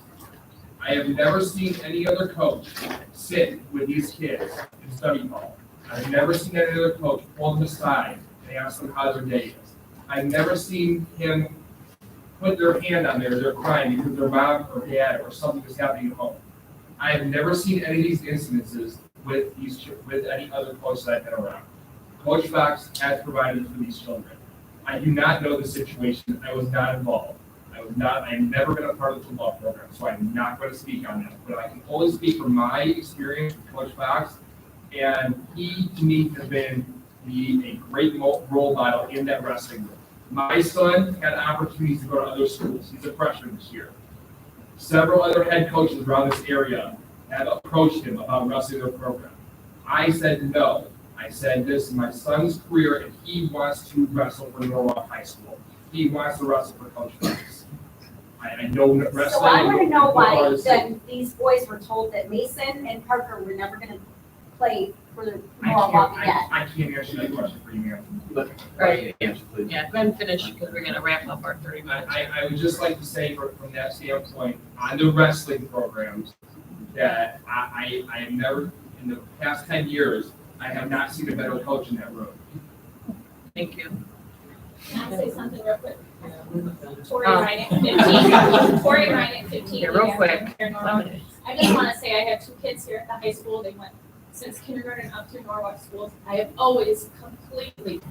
I have never seen any other coach sit with these kids in study hall. I've never seen any other coach pull them aside and ask them how their day is. I've never seen him put their hand on there, they're crying because their mom or dad or something is happening at home. I have never seen any of these incidences with any other coaches I've been around. Coach Fox has provided for these children. I do not know the situation. I was not involved. I've never been a part of the football program, so I'm not going to speak on that. But I can only speak from my experience with Coach Fox, and he, to me, has been a great role model in that wrestling room. My son had opportunities to go to other schools. He's a freshman this year. Several other head coaches around this area have approached him about wrestling their program. I said no. I said this is my son's career, and he wants to wrestle for Norwalk High School. He wants to wrestle for Coach Fox. I know that wrestling. So I want to know why then these boys were told that Mason and Parker were never going to play for the Norwalk again. I can't answer that question for you, ma'am. Right. Yeah, go ahead and finish because we're gonna wrap up our 30 minutes. I would just like to say from that standpoint, on the wrestling programs, that I have never, in the past 10 years, I have not seen a better coach in that room. Thank you. Can I say something real quick? Tori Ryan, 15. Tori Ryan, 15. Yeah, real quick. I just want to say I have 2 kids here at the high school. They went since kindergarten up through Norwalk schools. I have always completely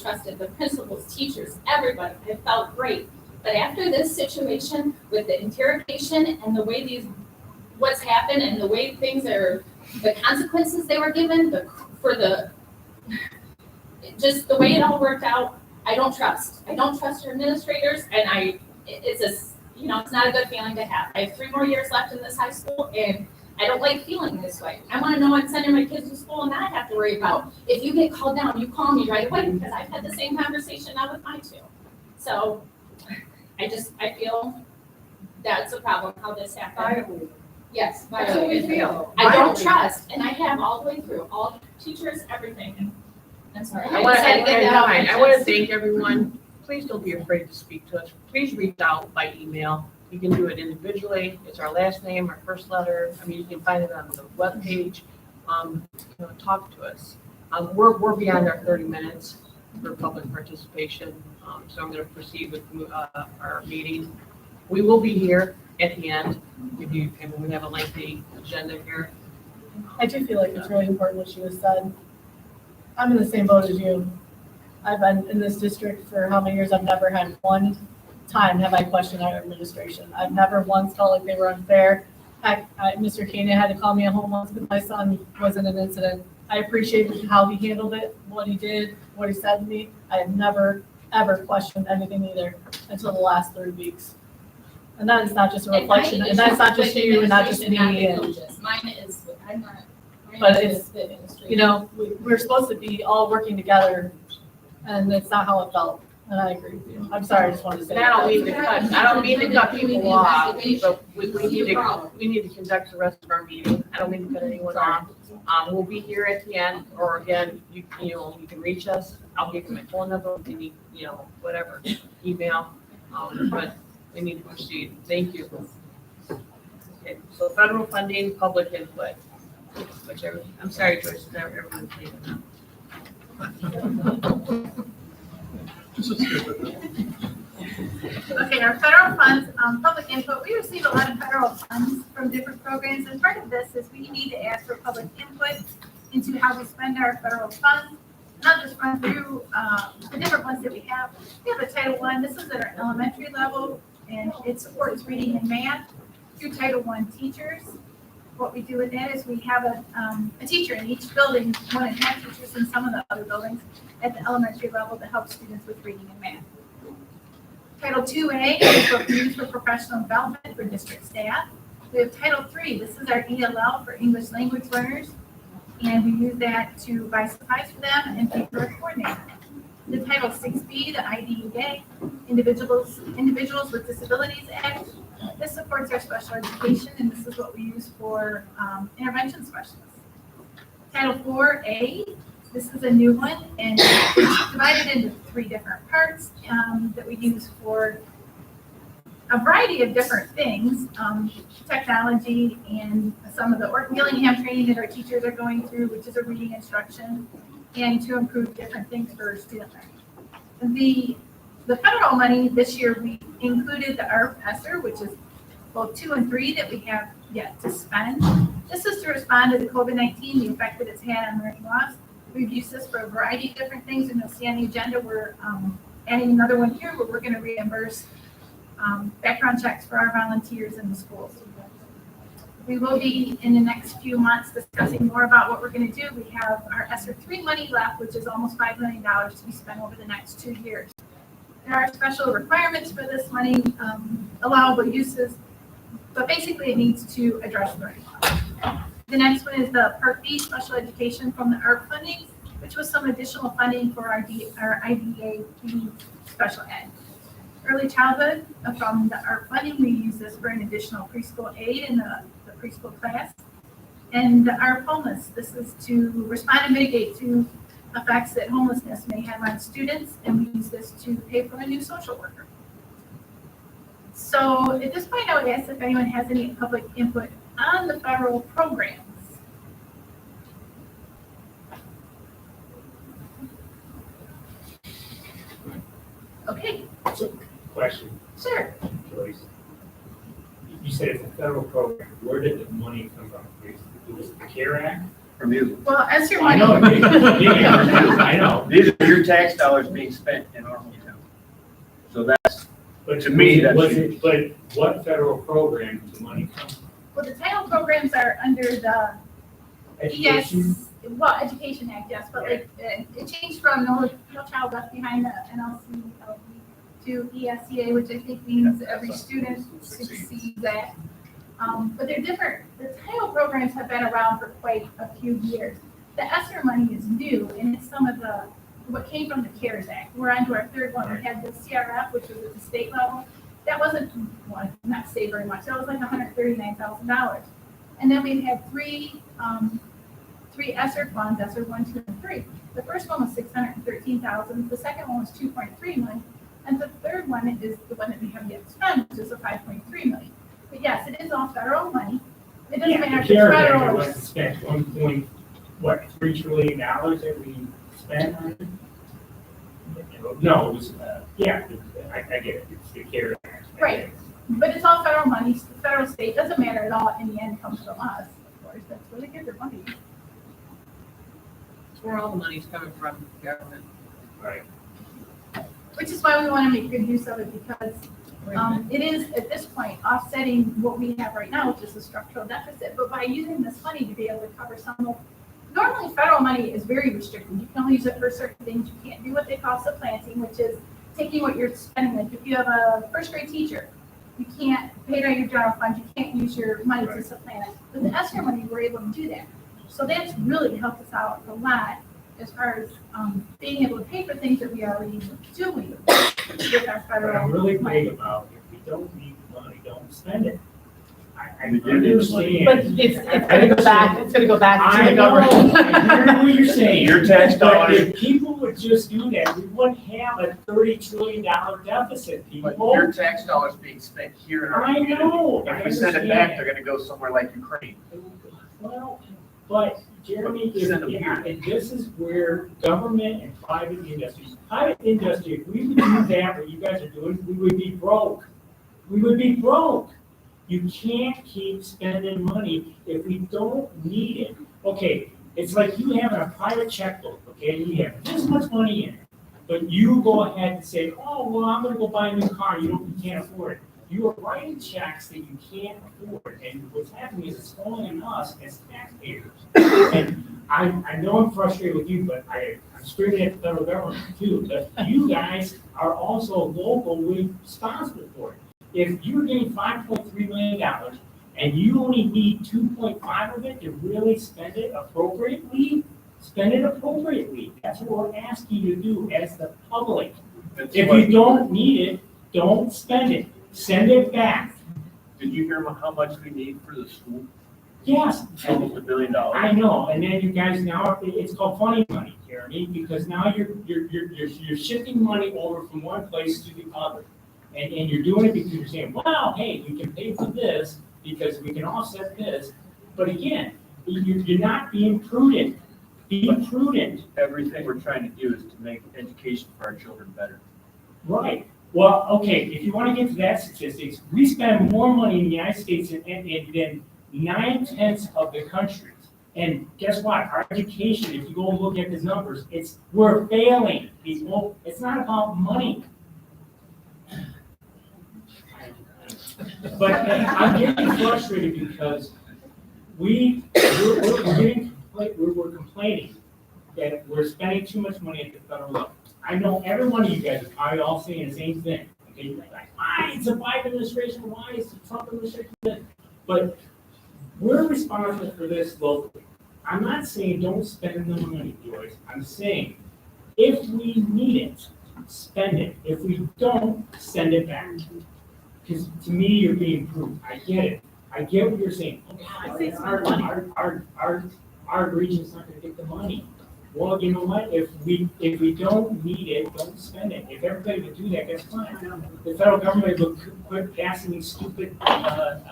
trusted the principals, teachers, everybody. I felt great. But after this situation with the interrogation and the way what's happened and the way things are, the consequences they were given, just the way it all worked out, I don't trust. I don't trust your administrators, and it's not a good feeling to have. I have 3 more years left in this high school, and I don't like feeling this way. I want to know I'm sending my kids to school and not have to worry about, if you get called down, you call me right away, because I've had the same conversation now with my 2. So I feel that's a problem, how this happened. Yes, That's what we feel. I don't trust, and I have all the way through, all teachers, everything. I'm sorry. I want to thank everyone. Please don't be afraid to speak to us. Please reach out by email. You can do it individually. It's our last name, our first letter. I mean, you can find it on the webpage. Talk to us. We're beyond our 30 minutes for public participation. So I'm going to proceed with our meeting. We will be here at the end. We have a lengthy agenda here. I do feel like it's really important what she was said. I'm in the same boat as you. I've been in this district for how many years? I've never had one time have I questioned our administration. I've never once felt like they were unfair. Heck, Mr. Kane had to call me at home once because my son was in an incident. I appreciated how he handled it, what he did, what he said to me. I have never, ever questioned anything either until the last 3 weeks. And that is not just a reflection, and that's not just you, and not just me. Mine is, I'm not. But it's, we're supposed to be all working together, and it's not how it felt. And I agree with you. I'm sorry, I just wanted to say. And I don't mean to cut people off, but we need to conduct the rest of our meeting. I don't mean to cut anyone off. We'll be here at the end, or again, you can reach us. I'll give you my phone number if you need, whatever, email. But we need to proceed. Thank you. Okay, so federal funding, public input. I'm sorry, Joyce, everyone's leaving now. Okay, our federal funds, public input, we receive a lot of federal funds from different programs, and part of this is we need to ask for public input into how we spend our federal funds. Not just run through the different ones that we have. We have a Title I, this is at our elementary level, and it supports reading and math through Title I teachers. What we do with that is we have a teacher in each building, 1.5 teachers in some of the other buildings at the elementary level to help students with reading and math. Title IIA is used for professional development for district staff. We have Title III, this is our ELL for English language learners, and we use that to buy supplies for them and pay for a coordinator. The Title VI-B, the IDEA, Individuals with Disabilities Act, this supports our special education, and this is what we use for intervention specialists. Title 4A, this is a new one, and it's divided into 3 different parts that we use for a variety of different things, technology and some of the Gillingham training that our teachers are going through, which is a reading instruction, and to improve different things for student learning. The federal money this year, we included the ARP ESSER, which is both 2 and 3 that we have yet to spend. This is to respond to the COVID-19, the effect that it's had on learning loss. We've used this for a variety of different things, and you'll see on the agenda, we're adding another one here where we're going to reimburse background checks for our volunteers in the schools. We will be in the next few months discussing more about what we're going to do. We have our ESSER 3 money left, which is almost $5 million to be spent over the next 2 years. There are special requirements for this money, allowable uses, but basically it needs to address learning loss. The next one is the Part B special education from the ARP funding, which was some additional funding for our IDA special ed. Early childhood, from the ARP funding, we use this for an additional preschool aid in the preschool class. And the ARP homeless, this is to respond and mitigate to effects that homelessness may have on students, and we use this to pay for a new social worker. So at this point, I would ask if anyone has any public input on the federal programs. Okay. Question. Sure. Joyce. You said it's a federal program. Where did the money come from? It was the CARE Act? From you. Well, as your I money. know. Yeah, I know. These are your tax dollars being spent in our hometown. So that's, But to me, that's. But what federal program did the money come from? Well, the title programs are under the Education? Well, Education Act, yes, but like, it changed from No Child Left Behind, the NLC, to ESCA, which I think means every student succeeds at. But they're different. The title programs have been around for quite a few years. The ESSER money is new, and it's some of what came from the CARES Act. We're on to our 3rd one. We had the CRF, which was at the state level. That wasn't, well, not state very much. That was like $139,000. And then we had three ESSER funds, ESSER 1, 2, and 3. The first one was $613,000. The second one was $2.3 million. And the third one is the one that we have yet to spend, which is a $5.3 million. But yes, it is all federal money. It doesn't matter if it's federal or. Let's spend $1.3 trillion that we spent on it? No, it was, I get it. It's the CARE Act. Right. But it's all federal money. The federal state doesn't matter at all. In the end, comes from us, of course. That's where they get their money. That's where all the money's coming from, government. Right. Which is why we want to make good use of it, because it is, at this point, offsetting what we have right now, which is a structural deficit. But by using this money to be able to cover some of, normally federal money is very restricted. You can only use it for certain things. You can't do what they call supplanting, which is taking what you're spending. Like if you have a 1st grade teacher, you can't pay it out of your general fund. You can't use your money to supplant it. With the ESSER money, we're able to do that. So that's really helped us out a lot as far as being able to pay for things that we already doing with our But federal I'm really money. big about if we don't need the money, don't spend it. I But understand. it's gonna go back, it's gonna go back to I the know, government. I hear what you're saying. Your tax But dollars. if people would just do that, we wouldn't have a $30 trillion deficit, But people. your tax dollars being spent here in our I community. know, I If we send it back, understand. they're gonna go somewhere like Ukraine. Well, but Jeremy, Send them if this is where government and private industry, if we would do that, what you guys are doing, we would be broke. We would be broke. You can't keep spending money if we don't need it. Okay, it's like you having a private checkbook, okay, and you have this much money in it. But you go ahead and say, oh, well, I'm gonna go buy a new car, you can't afford it. You are writing checks that you can't afford, and what's happening is it's falling on us as taxpayers. And I know I'm frustrated with you, but I'm screaming at the federal government too, but you guys are also locally responsible for it. If you're getting $5.3 million and you only need 2.5 of it to really spend it appropriately, spend it appropriately. That's what we're asking you to do as the public. If you don't need it, don't spend it. Send it back. Did you hear how much we need for the school? Yes. Almost $1 billion. I know, and then you guys now, it's called funny money, Jeremy, because now you're shifting money over from one place to the other. And you're doing it because you're saying, wow, hey, we can pay for this because we can offset this. But again, you're not being prudent. Be prudent. Everything we're trying to do is to make education for our children better. Right. Well, okay, if you want to get to that statistics, we spend more money in the United States than 9/10 of the country. And guess what? Our education, if you go and look at the numbers, we're failing, people. It's not about money. But I'm getting frustrated because we're complaining that we're spending too much money at the federal level. I know every one of you guys are probably all saying the same thing. Okay, you're like, why is the Biden administration? Why is the Trump administration? But we're responsible for this locally. I'm not saying don't spend the money, Joyce. I'm saying if we need it, spend it. If we don't, send it back. Because to me, you're being prudent. I get it. I get what you're saying. Oh, God, our region's not going to get the money. Well, you know what? If we don't need it, don't spend it. If everybody would do that, that's fine. The federal government would quit passing these stupid funds.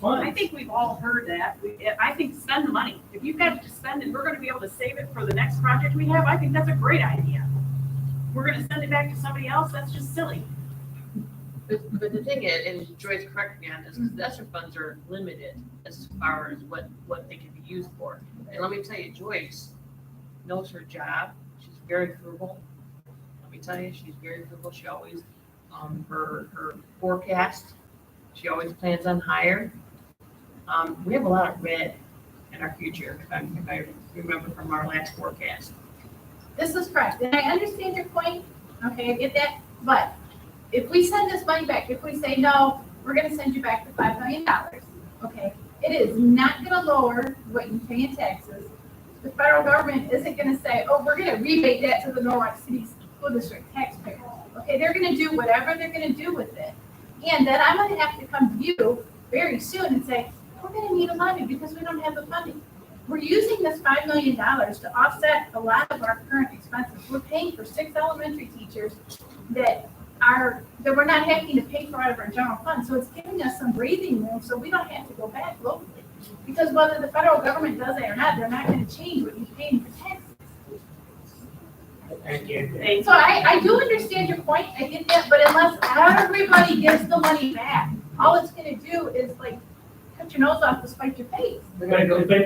I think we've all heard that. I think spend the money. If you've got to spend it, we're going to be able to save it for the next project we have. I think that's a great idea. We're going to send it back to somebody else. That's just silly. But the thing is, and Joy's correct me on this, because the ESSER funds are limited as far as what they can be used for. And let me tell you, Joyce knows her job. She's very frugal. Let me tell you, she's very frugal. She always, her forecast, she always plans on higher. We have a lot of red in our future, if I remember from our last forecast. This is correct, and I understand your point, okay, I get that, but if we send this money back, if we say, no, we're gonna send you back the $5 million, okay, it is not gonna lower what you pay in taxes. The federal government isn't gonna say, oh, we're gonna rebate that to the Norwalk City School District taxpayers. Okay, they're gonna do whatever they're gonna do with it. And then I'm gonna have to come to you very soon and say, we're gonna need a levy because we don't have the funding. We're using this $5 million to offset a lot of our current expenses. We're paying for 6 elementary teachers that we're not having to pay for out of our general fund. So it's giving us some breathing room so we don't have to go back locally. Because whether the federal government does it or not, they're not gonna change what you're paying for taxes. So I do understand your point, I get that, but unless everybody gives the money back, all it's gonna do is like cut your nose off to spite your face. But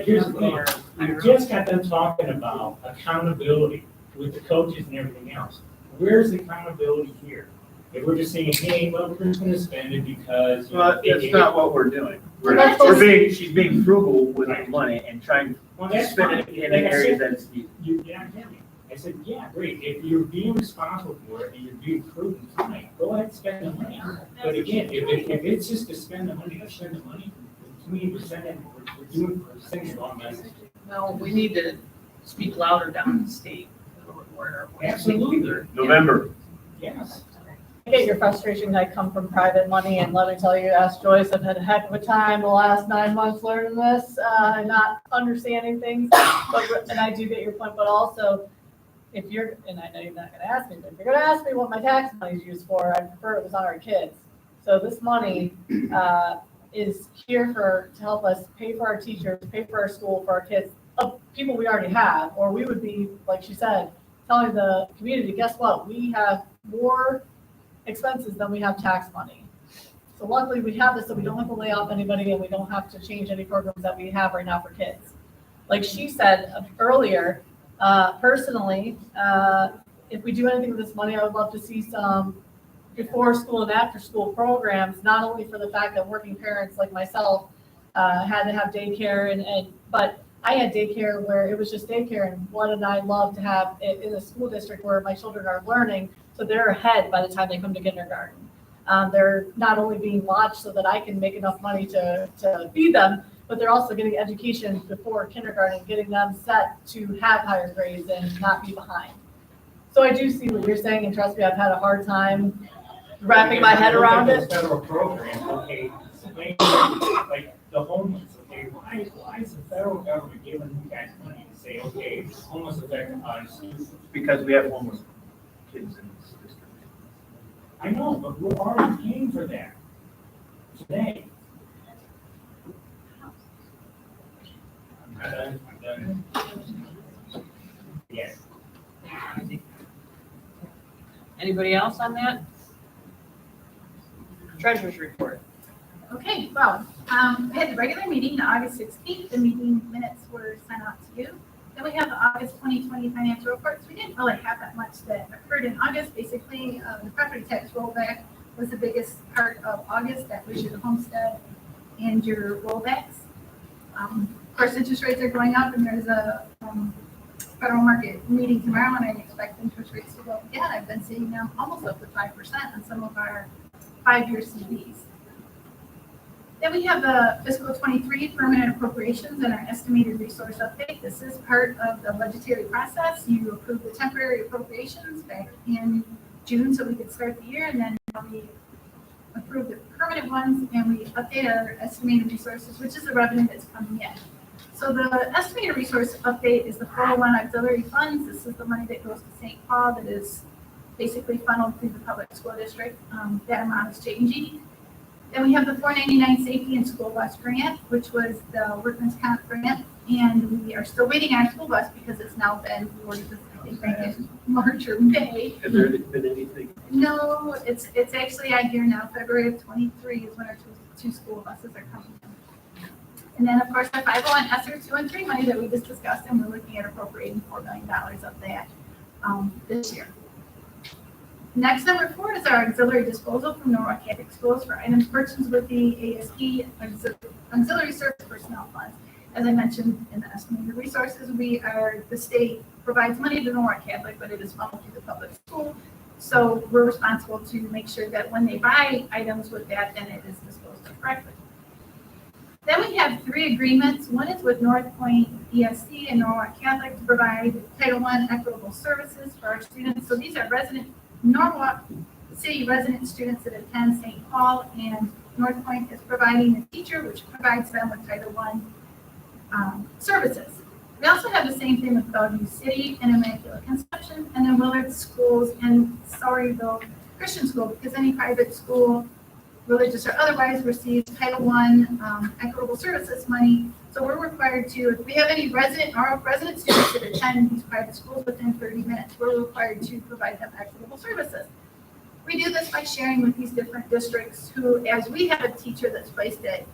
here's the thing, you just got them talking about accountability with the coaches and everything else. Where's the accountability here? If we're just saying, hey, well, we're just gonna spend it because. Well, that's not what we're doing. She's being frugal with the money and trying to spend it in an area that's needed. You're not getting it. I said, yeah, great. If you're being responsible for it and you're being prudent, fine. Go ahead and spend the money. But again, if it's just to spend the money, to me, we're doing things wrong message. No, we need to speak louder down in the state. Absolutely. November. Yes. I get your frustration. I come from private money, and let me tell you, ask Joyce, I've had a heck of a time the last 9 months learning this, and not understanding things. And I do get your point, but also, if you're, and I know you're not gonna ask me, but if you're gonna ask me what my tax money is used for, I prefer it was on our kids. So this money is here to help us pay for our teachers, pay for our school, for our kids, of people we already have, or we would be, like she said, telling the community, guess what? We have more expenses than we have tax money. So luckily we have this, so we don't have to lay off anybody and we don't have to change any programs that we have right now for kids. Like she said earlier, personally, if we do anything with this money, I would love to see some before school and after school programs, not only for the fact that working parents like myself had to have daycare but I had daycare where it was just daycare, and what did I love to have it in a school district where my children are learning, so they're ahead by the time they come to kindergarten. They're not only being watched so that I can make enough money to feed them, but they're also getting education before kindergarten, getting them set to have higher grades and not be behind. So I do see what you're saying, and trust me, I've had a hard time wrapping my head around it. Federal program, okay, explain, like, the homeless, okay, why is the federal government giving you guys money to say, okay, homeless affect us? Because we have homeless kids in this district. I know, but we're already paying for that today. I'm done. Yes. Anybody else on that? Treasurer's report. Okay, well, I had the regular meeting, August 16th. The meeting minutes were sent out to you. Then we have the August 2020 financial reports. We didn't really have that much that occurred in August. Basically, the property tax rollback was the biggest part of August. That was your homestead and your rollbacks. Of course, interest rates are going up, and there's a federal market meeting tomorrow, and I expect interest rates to go up again. I've been seeing them almost up to 5% on some of our 5-year CDs. Then we have the fiscal 23 permanent appropriations and our estimated resource update. This is part of the budgetary process. You approved the temporary appropriations back in June so we could start the year, and then we approve the permanent ones and we update our estimated resources, which is the revenue that's coming in. So the estimated resource update is the 401 auxiliary funds. This is the money that goes to St. Paul that is basically funneled through the public school district. That amount is changing. Then we have the 499 safety and school bus grant, which was the workman's comp grant. And we are still waiting on our school bus because it's now been awarded, I think, back in March or May. Has there been anything? No, it's actually out here now. February of 23 is when our two school buses are coming in. And then, of course, our 501 ESSER 2 and 3 money that we just discussed, and we're looking at appropriating $4 million of that this year. Next, number 4 is our auxiliary disposal from Norwalk Catholic Schools for items purchased with the ASP auxiliary service personnel funds. As I mentioned in the estimated resources, the state provides money to Norwalk Catholic, but it is funneled through the public school. So we're responsible to make sure that when they buy items with that, then it is disposed of correctly. Then we have 3 agreements. One is with North Point ESC and Norwalk Catholic to provide Title I equitable services for our students. So these are Norwalk City resident students that attend St. Paul, and North Point is providing a teacher which provides them with Title I services. We also have the same thing with Bellevue City and Immaculate Conception, and then Willard Schools and Sawyerville Christian School, because any private school, religious or otherwise, receives Title I equitable services money. So we're required to, if we have any resident students that attend these private schools within 30 minutes, we're required to provide them equitable services. We do this by sharing with these different districts who, as we have a teacher that's placed at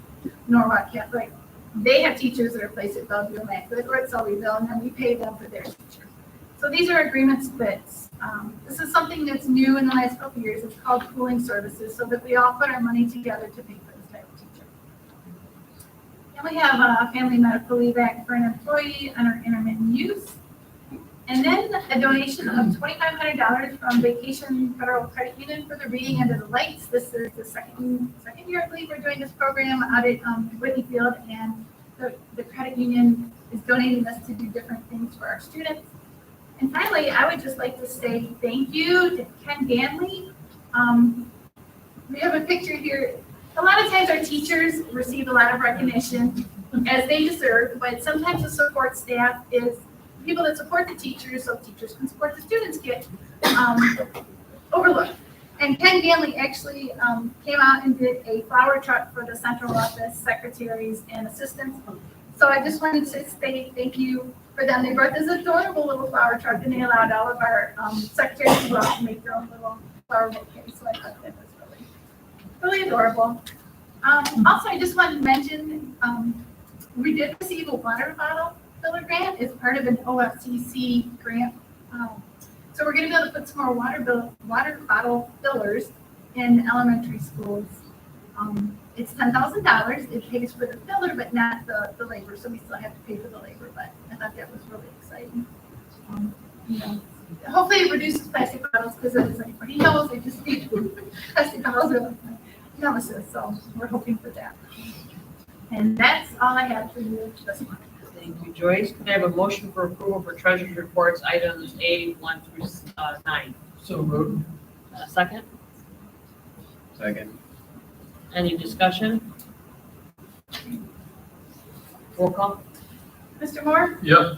Norwalk Catholic, they have teachers that are placed at Bellevue Immaculate or at Sawyerville, and then we pay them for their teacher. So these are agreements that, this is something that's new in the last couple of years. It's called pooling services, so that we all put our money together to pay for this type of teacher. And we have a family medical leave act for an employee under intermittent use. And then a donation of $2,500 from Vacation Federal Credit Union for the Reading Under the Lights. This is the second year, I believe, we're doing this program out at Whitney Field, and the credit union is donating this to do different things for our students. And finally, I would just like to say thank you to Ken Ganley. We have a picture here. A lot of times our teachers receive a lot of recognition as they deserve, but sometimes the support staff is people that support the teachers, so teachers can support the students, get overlooked. And Ken Ganley actually came out and did a flower truck for the central office secretaries and assistants. So I just wanted to say thank you for them. They brought this adorable little flower truck, and they allowed all of our secretaries to go out and make their own little flower bouquet. So I thought that was really adorable. Also, I just wanted to mention we did receive a water bottle filler grant as part of an OFCC grant. So we're going to be able to put some more water bottle fillers in elementary schools. It's $10,000. It pays for the filler, but not the labor. So we still have to pay for the labor. But I thought that was really exciting. Hopefully it reduces plastic bottles, because as anybody knows, they just need plastic bottles are nemesis. So we're hoping for that. And that's all I have for you this morning. Thank you, Joyce. Can I have a motion for approval for treasurer's reports, items A1 through 9? So moved. Second? Second. Any discussion? Roll call? Mr. Moore? Yep.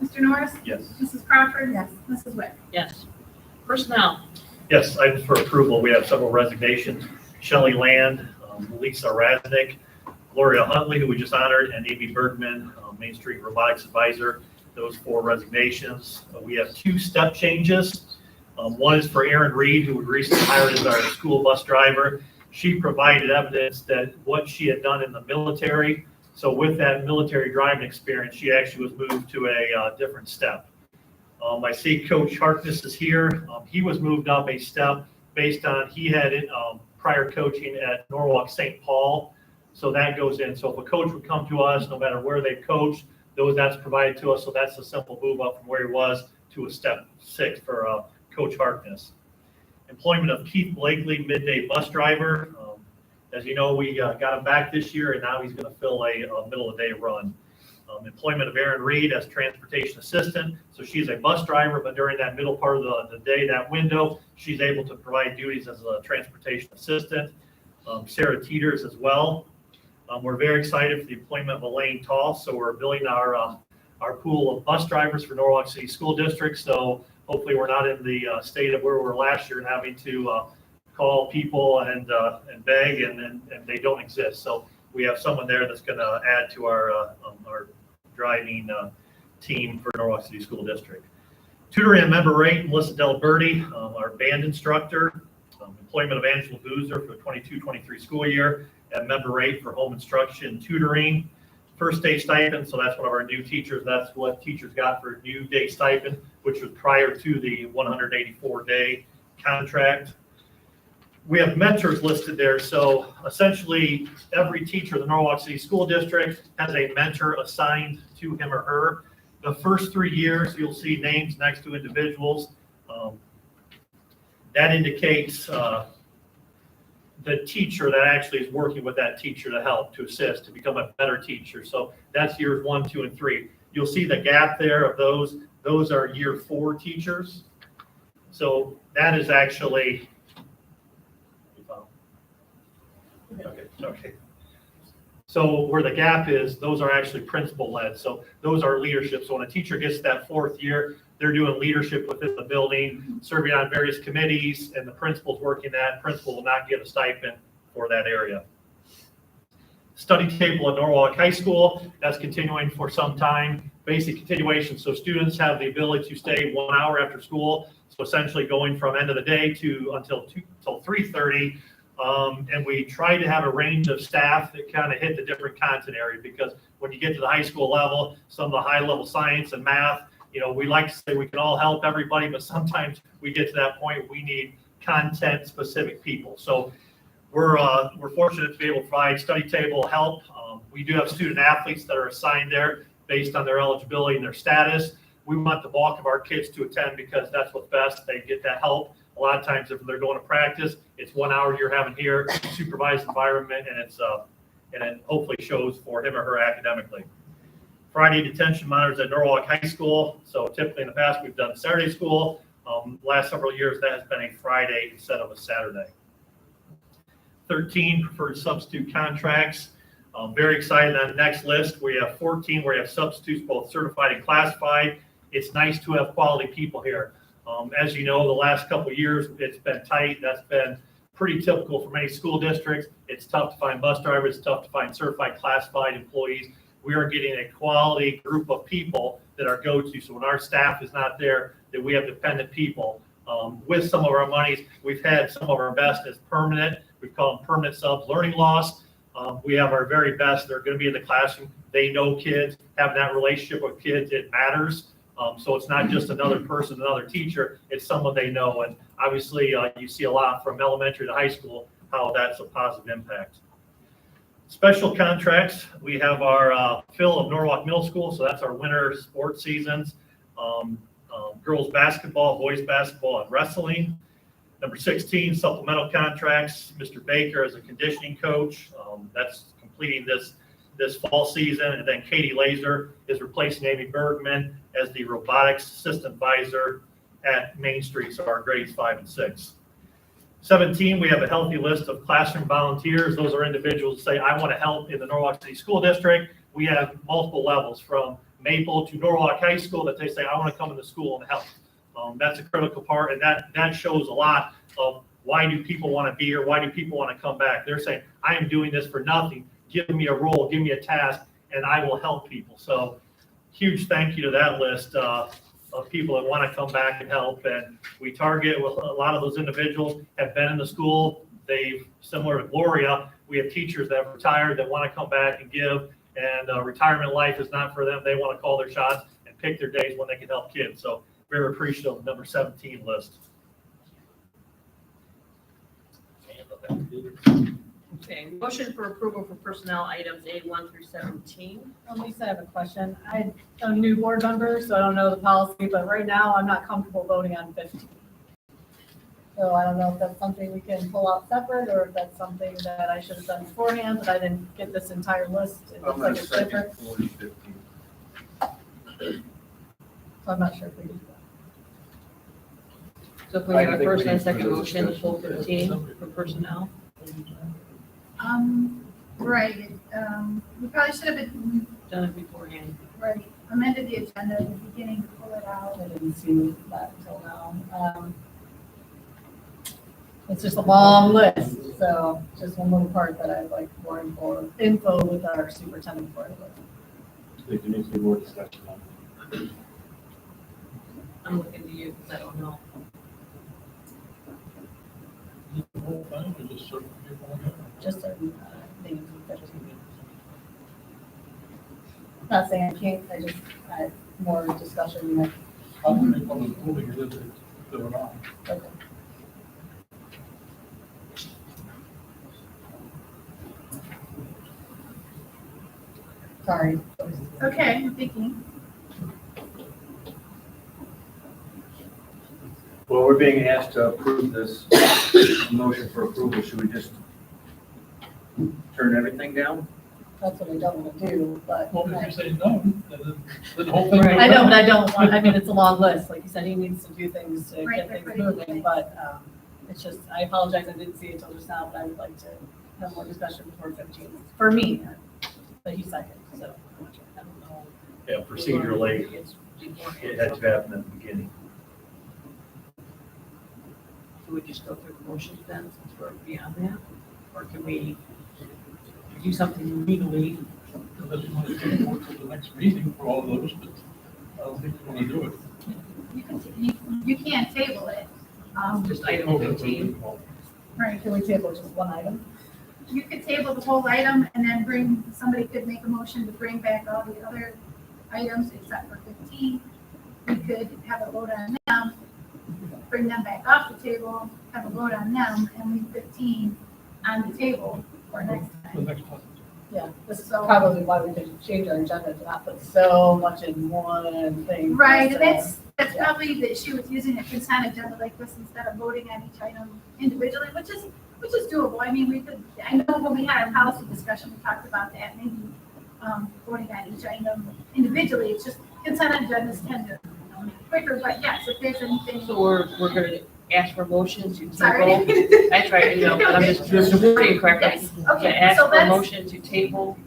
Mr. Norris? Yes. Mrs. Crawford? Yes. Mrs. Wick? Yes. Personnel? Yes, items for approval. We have several resignations. Shelley Land, Lisa Raznick, Gloria Huntley, who we just honored, and Amy Bergman, Main Street Robotics Advisor. Those 4 resignations. We have 2 step changes. One is for Erin Reed, who we recently hired as our school bus driver. She provided evidence that what she had done in the military. So with that military driving experience, she actually was moved to a different step. I see Coach Harkness is here. He was moved up a step based on he had prior coaching at Norwalk St. Paul. So that goes in. So if a coach would come to us, no matter where they coached, that's provided to us. So that's a simple move up from where he was to a step 6 for Coach Harkness. Employment of Keith Blakely, midday bus driver. As you know, we got him back this year, and now he's going to fill a middle-of-the-day run. Employment of Erin Reed as transportation assistant. So she's a bus driver, but during that middle part of the day, that window, she's able to provide duties as a transportation assistant. Sarah Teeters as well. We're very excited for the employment of Elaine Tall. So we're building our pool of bus drivers for Norwalk City School District. So hopefully we're not in the state of where we were last year and having to call people and beg and they don't exist. So we have someone there that's going to add to our driving team for Norwalk City School District. Tutoring and member rate, Melissa Delberti, our band instructor. Employment of Angela Boozer for the 22-23 school year at member rate for home instruction tutoring. First day stipend, so that's one of our new teachers. That's what teachers got for new day stipend, which was prior to the 184-day contract. We have mentors listed there. So essentially, every teacher in the Norwalk City School District has a mentor assigned to him or her. The first 3 years, you'll see names next to individuals. That indicates the teacher that actually is working with that teacher to help, to assist, to become a better teacher. So that's years 1, 2, and 3. You'll see the gap there of those. Those are year 4 teachers. So that is actually, okay. So where the gap is, those are actually principal led. So those are leadership. So when a teacher gets that 4th year, they're doing leadership within the building, serving on various committees, and the principal's working that. Principal will not get a stipend for that area. Study table at Norwalk High School, that's continuing for some time. Basic continuation, so students have the ability to stay 1 hour after school. So essentially going from end of the day to until 3:30. And we try to have a range of staff that kind of hit the different content area, because when you get to the high school level, some of the high level science and math, we like to say we can all help everybody, but sometimes we get to that point we need content specific people. So we're fortunate to be able to provide study table help. We do have student athletes that are assigned there based on their eligibility and their status. We want the bulk of our kids to attend because that's what's best. They get that help. A lot of times if they're going to practice, it's 1 hour you're having here, supervised environment, and it hopefully shows for him or her academically. Friday detention monitors at Norwalk High School. So typically in the past, we've done Saturday school. Last several years, that has been a Friday instead of a Saturday. 13 preferred substitute contracts. Very excited on the next list. We have 14 where we have substitutes, both certified and classified. It's nice to have quality people here. As you know, the last couple of years, it's been tight. That's been pretty typical for many school districts. It's tough to find bus drivers. It's tough to find certified classified employees. We are getting a quality group of people that are go-to. So when our staff is not there, that we have dependent people. With some of our monies, we've had some of our best as permanent. We call them permanent subs, learning loss. We have our very best. They're going to be in the classroom. They know kids, having that relationship with kids, it matters. So it's not just another person, another teacher. It's someone they know. And obviously, you see a lot from elementary to high school, how that's a positive impact. Special contracts, we have our fill of Norwalk Middle School, so that's our winter sports seasons. Girls basketball, boys basketball, and wrestling. Number 16, supplemental contracts. Mr. Baker as a conditioning coach. That's completing this fall season. And then Katie Laser is replacing Amy Bergman as the robotics assistant advisor at Main Street, so our grades 5 and 6. 17, we have a healthy list of classroom volunteers. Those are individuals who say, I want to help in the Norwalk City School District. We have multiple levels from Maple to Norwalk High School that they say, I want to come into school and help. That's a critical part, and that shows a lot of why do people want to be here, why do people want to come back. They're saying, I am doing this for nothing. Give me a role, give me a task, and I will help people. So huge thank you to that list of people that want to come back and help. And we target with a lot of those individuals have been in the school. They've, similar to Gloria, we have teachers that have retired that want to come back and give. And retirement life is not for them. They want to call their shots and pick their days when they can help kids. So very appreciative of number 17 list. Okay, motion for approval for personnel items A1 through 17. Lisa, I have a question. I'm a new board member, so I don't know the policy, but right now I'm not comfortable voting on 15. So I don't know if that's something we can pull out separate, or if that's something that I should have done beforehand, but I didn't get this entire list. It looks like it's different. So I'm not sure if we do that. So if we have a first and a second motion, to pull 15 for personnel. Right, we probably should have been, Done it beforehand. right, amended the agenda at the beginning to pull it out. I didn't see that until now. It's just a long list, so just one little part that I'd like more info with our superintendent for. I think there needs to be more discussion on it. I'm looking to you because I don't know. Just certain names of 15. Not saying I can't, I just had more discussion. Like, How many public voting is it going on? okay. Sorry. Okay, I'm thinking. Well, we're being asked to approve this motion for approval. Should we just turn everything down? That's what I don't want to do, but. Well, if you say no, then the whole thing. I know, but I don't want, I mean, it's a long list. Like you said, he needs to do things to Right, get right, things right. moving, but it's just, I apologize, I didn't see it until just now, but I would like to have more discussion before 15. For me, but he's second, so I don't know. Yeah, procedurally, it had to happen at the beginning. Can we just go through the motions then, since we're beyond that? Or can we do something legally? Unless you want to take more to the next meeting for all of those, but I don't think you want to do it. You can't table it. Just item 15. Right, Can we table just one item? you could table the whole item and then somebody could make a motion to bring back all the other items except for 15. We could have a vote on them, bring them back off the table, have a vote on them, and leave 15 on the table for next The time. next one. Yeah, this is probably why we could change our agenda to not put so much in one thing. Right, and So, that's probably that she was using a consent agenda like this instead of voting on each item individually, which is doable. I mean, we could, I know when we had our policy discussion, we talked about that, maybe voting on each item individually. It's just consent agendas tend to make it quicker, but yes, if there's anything. So we're gonna ask for motion to Sorry. table. That's right, you know, but I'm just wording correctly. Yes, To okay, ask so for a let's, motion to table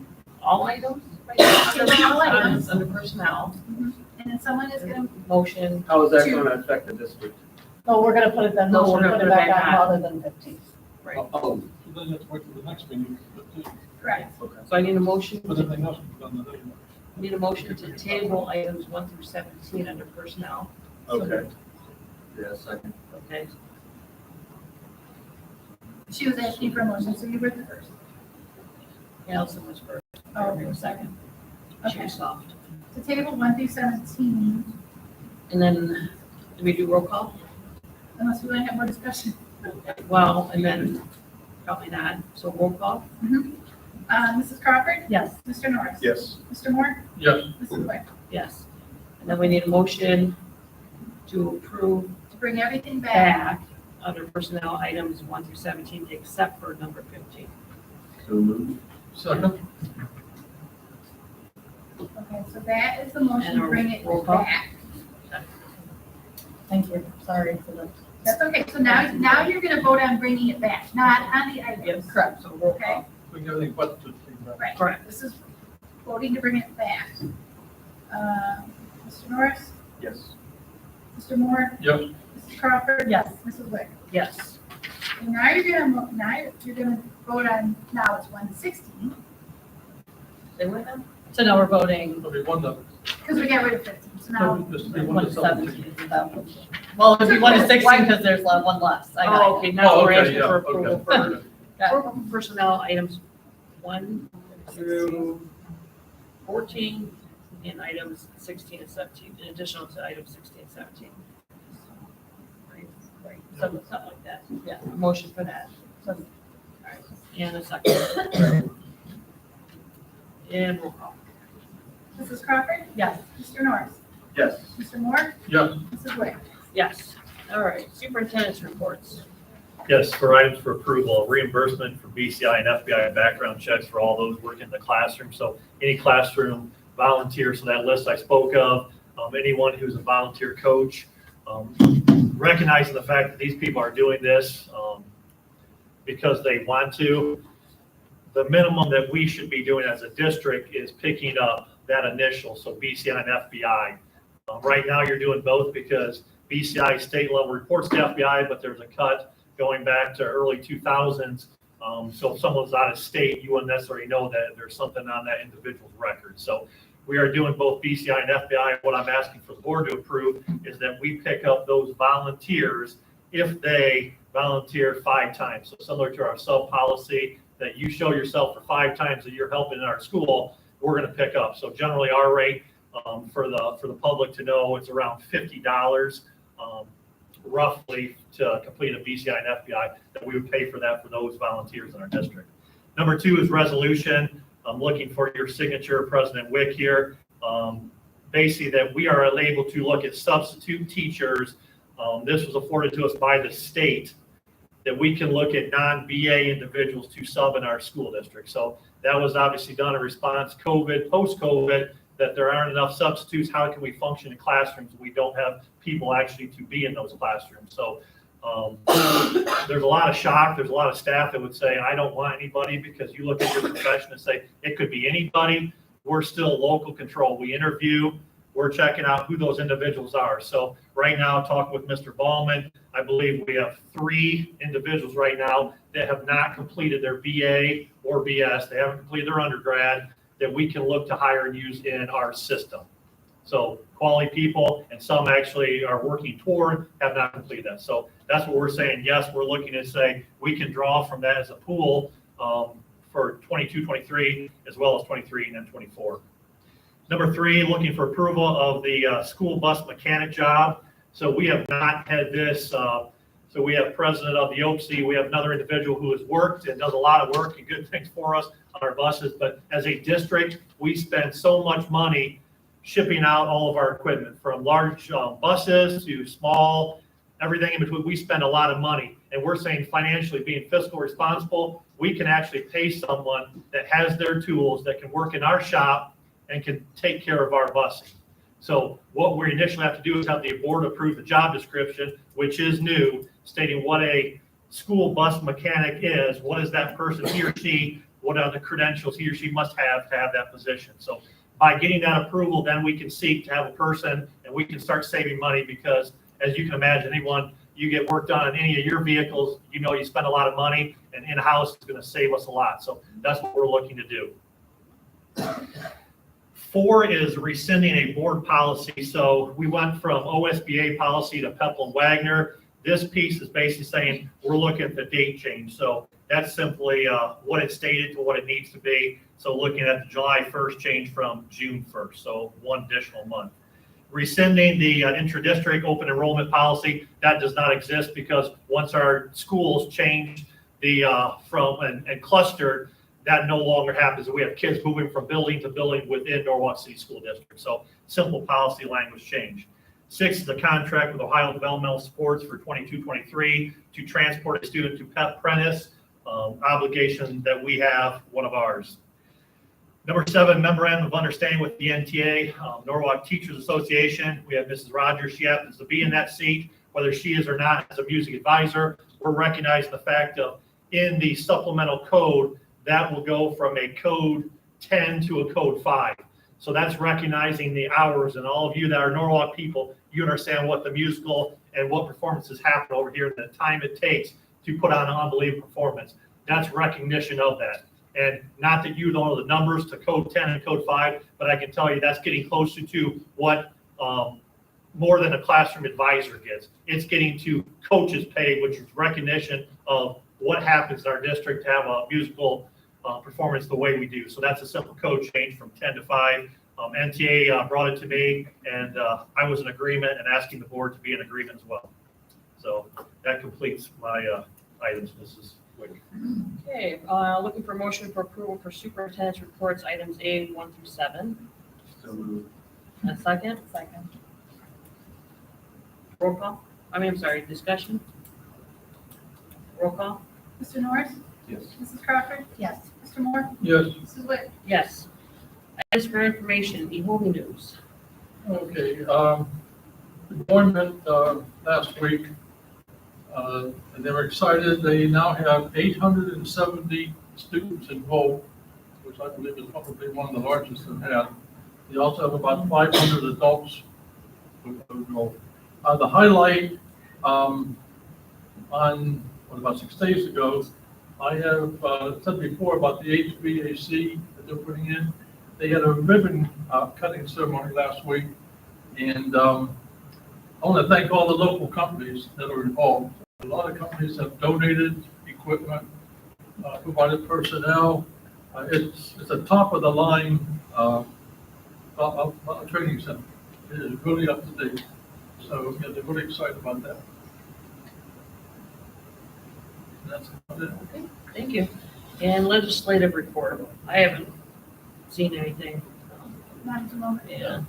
all items? right now, Table all items. Under personnel, and then someone is gonna, motion. How is that To- going to affect the district? No, we're gonna put it then, No, we'll we're put gonna it put it back back on on. other than 15. Right. So then you have to wait till the next meeting, correct. So I need a motion, but everything else will be done the day. need a motion to table items 1 through 17 under personnel. Okay. Yeah, second. Okay, She was asking for a motion, so you were the first. Allison was first. Oh, You were second. She Okay. was soft. To table 1 through 17, And then, do we do roll call? unless we want to have more discussion. Well, and then, probably not, so roll call? Mrs. Crawford? Yes. Mr. Norris? Yes. Mr. Moore? Yes. Mrs. Blair? Yes. And then we need a motion to approve To bring everything back. back under personnel items 1 through 17, except for number 15. So moved. Second. Okay, so that is the motion And to a bring it roll call? back. Thank you, sorry for the. That's okay, so now you're gonna vote on bringing it back, not on the item. Yes, correct, so roll Okay, call. Bring everything but the thing back. right. Correct. This is voting to bring it back. Mr. Norris, Yes. Mr. Moore, Yep. Mrs. Crawford. Yes. Mrs. Wick. Yes. And now you're gonna vote on, now it's 116, Say what now? So now we're voting Okay, one of because we got rid of 15, so now. Just be one one to to 17. 17. Well, it'd be 1 to 16 because there's one less. I got it. Oh, okay, now Oh, we're okay, asking yeah, for okay. approval for personnel items 1 through 14 and items 16 and 17, in addition to items 16 and 17. Right, something like that. Yeah, a motion for that. So, all right, and a second. And roll call. Mrs. Crawford. Yes. Mr. Norris. Yes. Mr. Moore. Yep. Mrs. Wick. Yes, all right, superintendent's reports. Yes, for items for approval, reimbursement for BCI and FBI background checks for all those working in the classroom. So any classroom volunteer, so that list I spoke of, anyone who's a volunteer coach, recognizing the fact that these people are doing this because they want to. The minimum that we should be doing as a district is picking up that initial, so BCI and FBI. Right now, you're doing both because BCI state level reports to FBI, but there's a cut going back to early 2000s. So if someone's out of state, you wouldn't necessarily know that there's something on that individual's record. So we are doing both BCI and FBI. What I'm asking for the board to approve is that we pick up those volunteers if they volunteer 5 times. So similar to our sub policy, that you show yourself for 5 times that you're helping in our school, we're going to pick up. So generally our rate for the public to know, it's around $50 roughly to complete a BCI and FBI, that we would pay for that for those volunteers in our district. Number 2 is resolution. I'm looking for your signature, President Wick here. Basically that we are able to look at substitute teachers. This was afforded to us by the state, that we can look at non-BA individuals to sub in our school district. So that was obviously done in response COVID, post-COVID, that there aren't enough substitutes. How can we function in classrooms? We don't have people actually to be in those classrooms. So there's a lot of shock. There's a lot of staff that would say, I don't want anybody, because you look at your profession and say, it could be anybody. We're still local control. We interview, we're checking out who those individuals are. So right now, talking with Mr. Ballman, I believe we have 3 individuals right now that have not completed their BA or BS. They haven't completed their undergrad, that we can look to hire and use in our system. So quality people, and some actually are working toward, have not completed that. So that's what we're saying. Yes, we're looking to say we can draw from that as a pool for 22, 23, as well as 23 and then 24. Number 3, looking for approval of the school bus mechanic job. So we have not had this. So we have president of the OPSI. We have another individual who has worked and does a lot of work and good things for us on our buses. But as a district, we spend so much money shipping out all of our equipment, from large buses to small, everything in between. We spend a lot of money, and we're saying financially, being fiscal responsible, we can actually pay someone that has their tools, that can work in our shop and can take care of our busing. So what we initially have to do is have the board approve the job description, which is new, stating what a school bus mechanic is, what is that person, he or she, what are the credentials he or she must have to have that position. So by getting that approval, then we can seek to have a person, and we can start saving money, because as you can imagine, anyone, you get work done on any of your vehicles, you know you spend a lot of money, and in-house is going to save us a lot. So that's what we're looking to do. 4 is rescinding a board policy. So we went from OSBA policy to Pepple and Wagner. This piece is basically saying we're looking at the date change. So that's simply what it stated to what it needs to be. So looking at the July 1st change from June 1st, so 1 additional month. Rescinding the intra-district open enrollment policy, that does not exist, because once our schools change the from and clustered, that no longer happens. We have kids moving from building to building within Norwalk City School District. So simple policy language change. 6 is the contract with Ohio Developmental Supports for 22-23 to transport a student to Pep Prentice, obligation that we have, one of ours. Number 7, memorandum of understanding with the NTA, Norwalk Teachers Association. We have Mrs. Rogers. She happens to be in that seat, whether she is or not as a music advisor. We're recognizing the fact of in the supplemental code, that will go from a code 10 to a code 5. So that's recognizing the hours, and all of you that are Norwalk people, you understand what the musical and what performances happen over here, and the time it takes to put on an unbelievable performance. That's recognition of that. And not that you don't know the numbers to code 10 and code 5, but I can tell you that's getting closer to what more than a classroom advisor gets. It's getting to coaches paid, which is recognition of what happens in our district to have a musical performance the way we do. So that's a simple code change from 10 to 5. NTA brought it to me, and I was in agreement and asking the board to be in agreement as well. So that completes my items, Mrs. Wick. Okay, looking for motion for approval for superintendent's reports, items A 1 through 7. So moved. A second? Second. Roll call? I'm sorry, discussion? Roll call? Mr. Norris? Yes. Mrs. Crawford? Yes. Mr. Moore? Yes. Mrs. Witt? Yes. Items for information, eHome News. Okay, the board met last week, and they were excited. They now have 870 students enrolled, which I believe is probably one of the largest they've had. They also have about 500 adults who enrolled. The highlight about 6 days ago, I have said before about the HVAC that they're putting in. They had a ribbon cutting ceremony last week, and I want to thank all the local companies that are involved. A lot of companies have donated equipment, provided personnel. It's a top of the line training center. It is really up to date. So yeah, they're really excited about that. And that's about it. Okay, thank you. And legislative report. I haven't seen anything. Not at the moment. Yeah.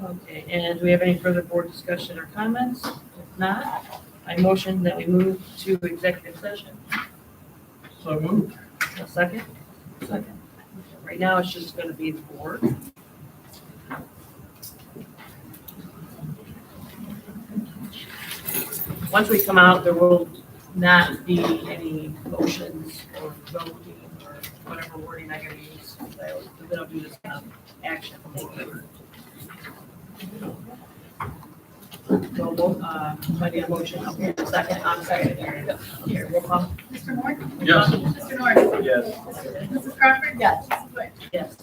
Okay, and do we have any further board discussion or comments? If not, I motion that we move to executive session. So moved. A second? Second. Right now, it's just going to be the board. Once we come out, there will not be any motions or voting or whatever wording I'm going to use. We're going to do this action. So, I need a motion. Okay, second, I'm second. Here, roll call. Mr. Moore? Yes. Mr. Norris? Yes. Mrs. Crawford? Yes. Mrs. Witt? Yes.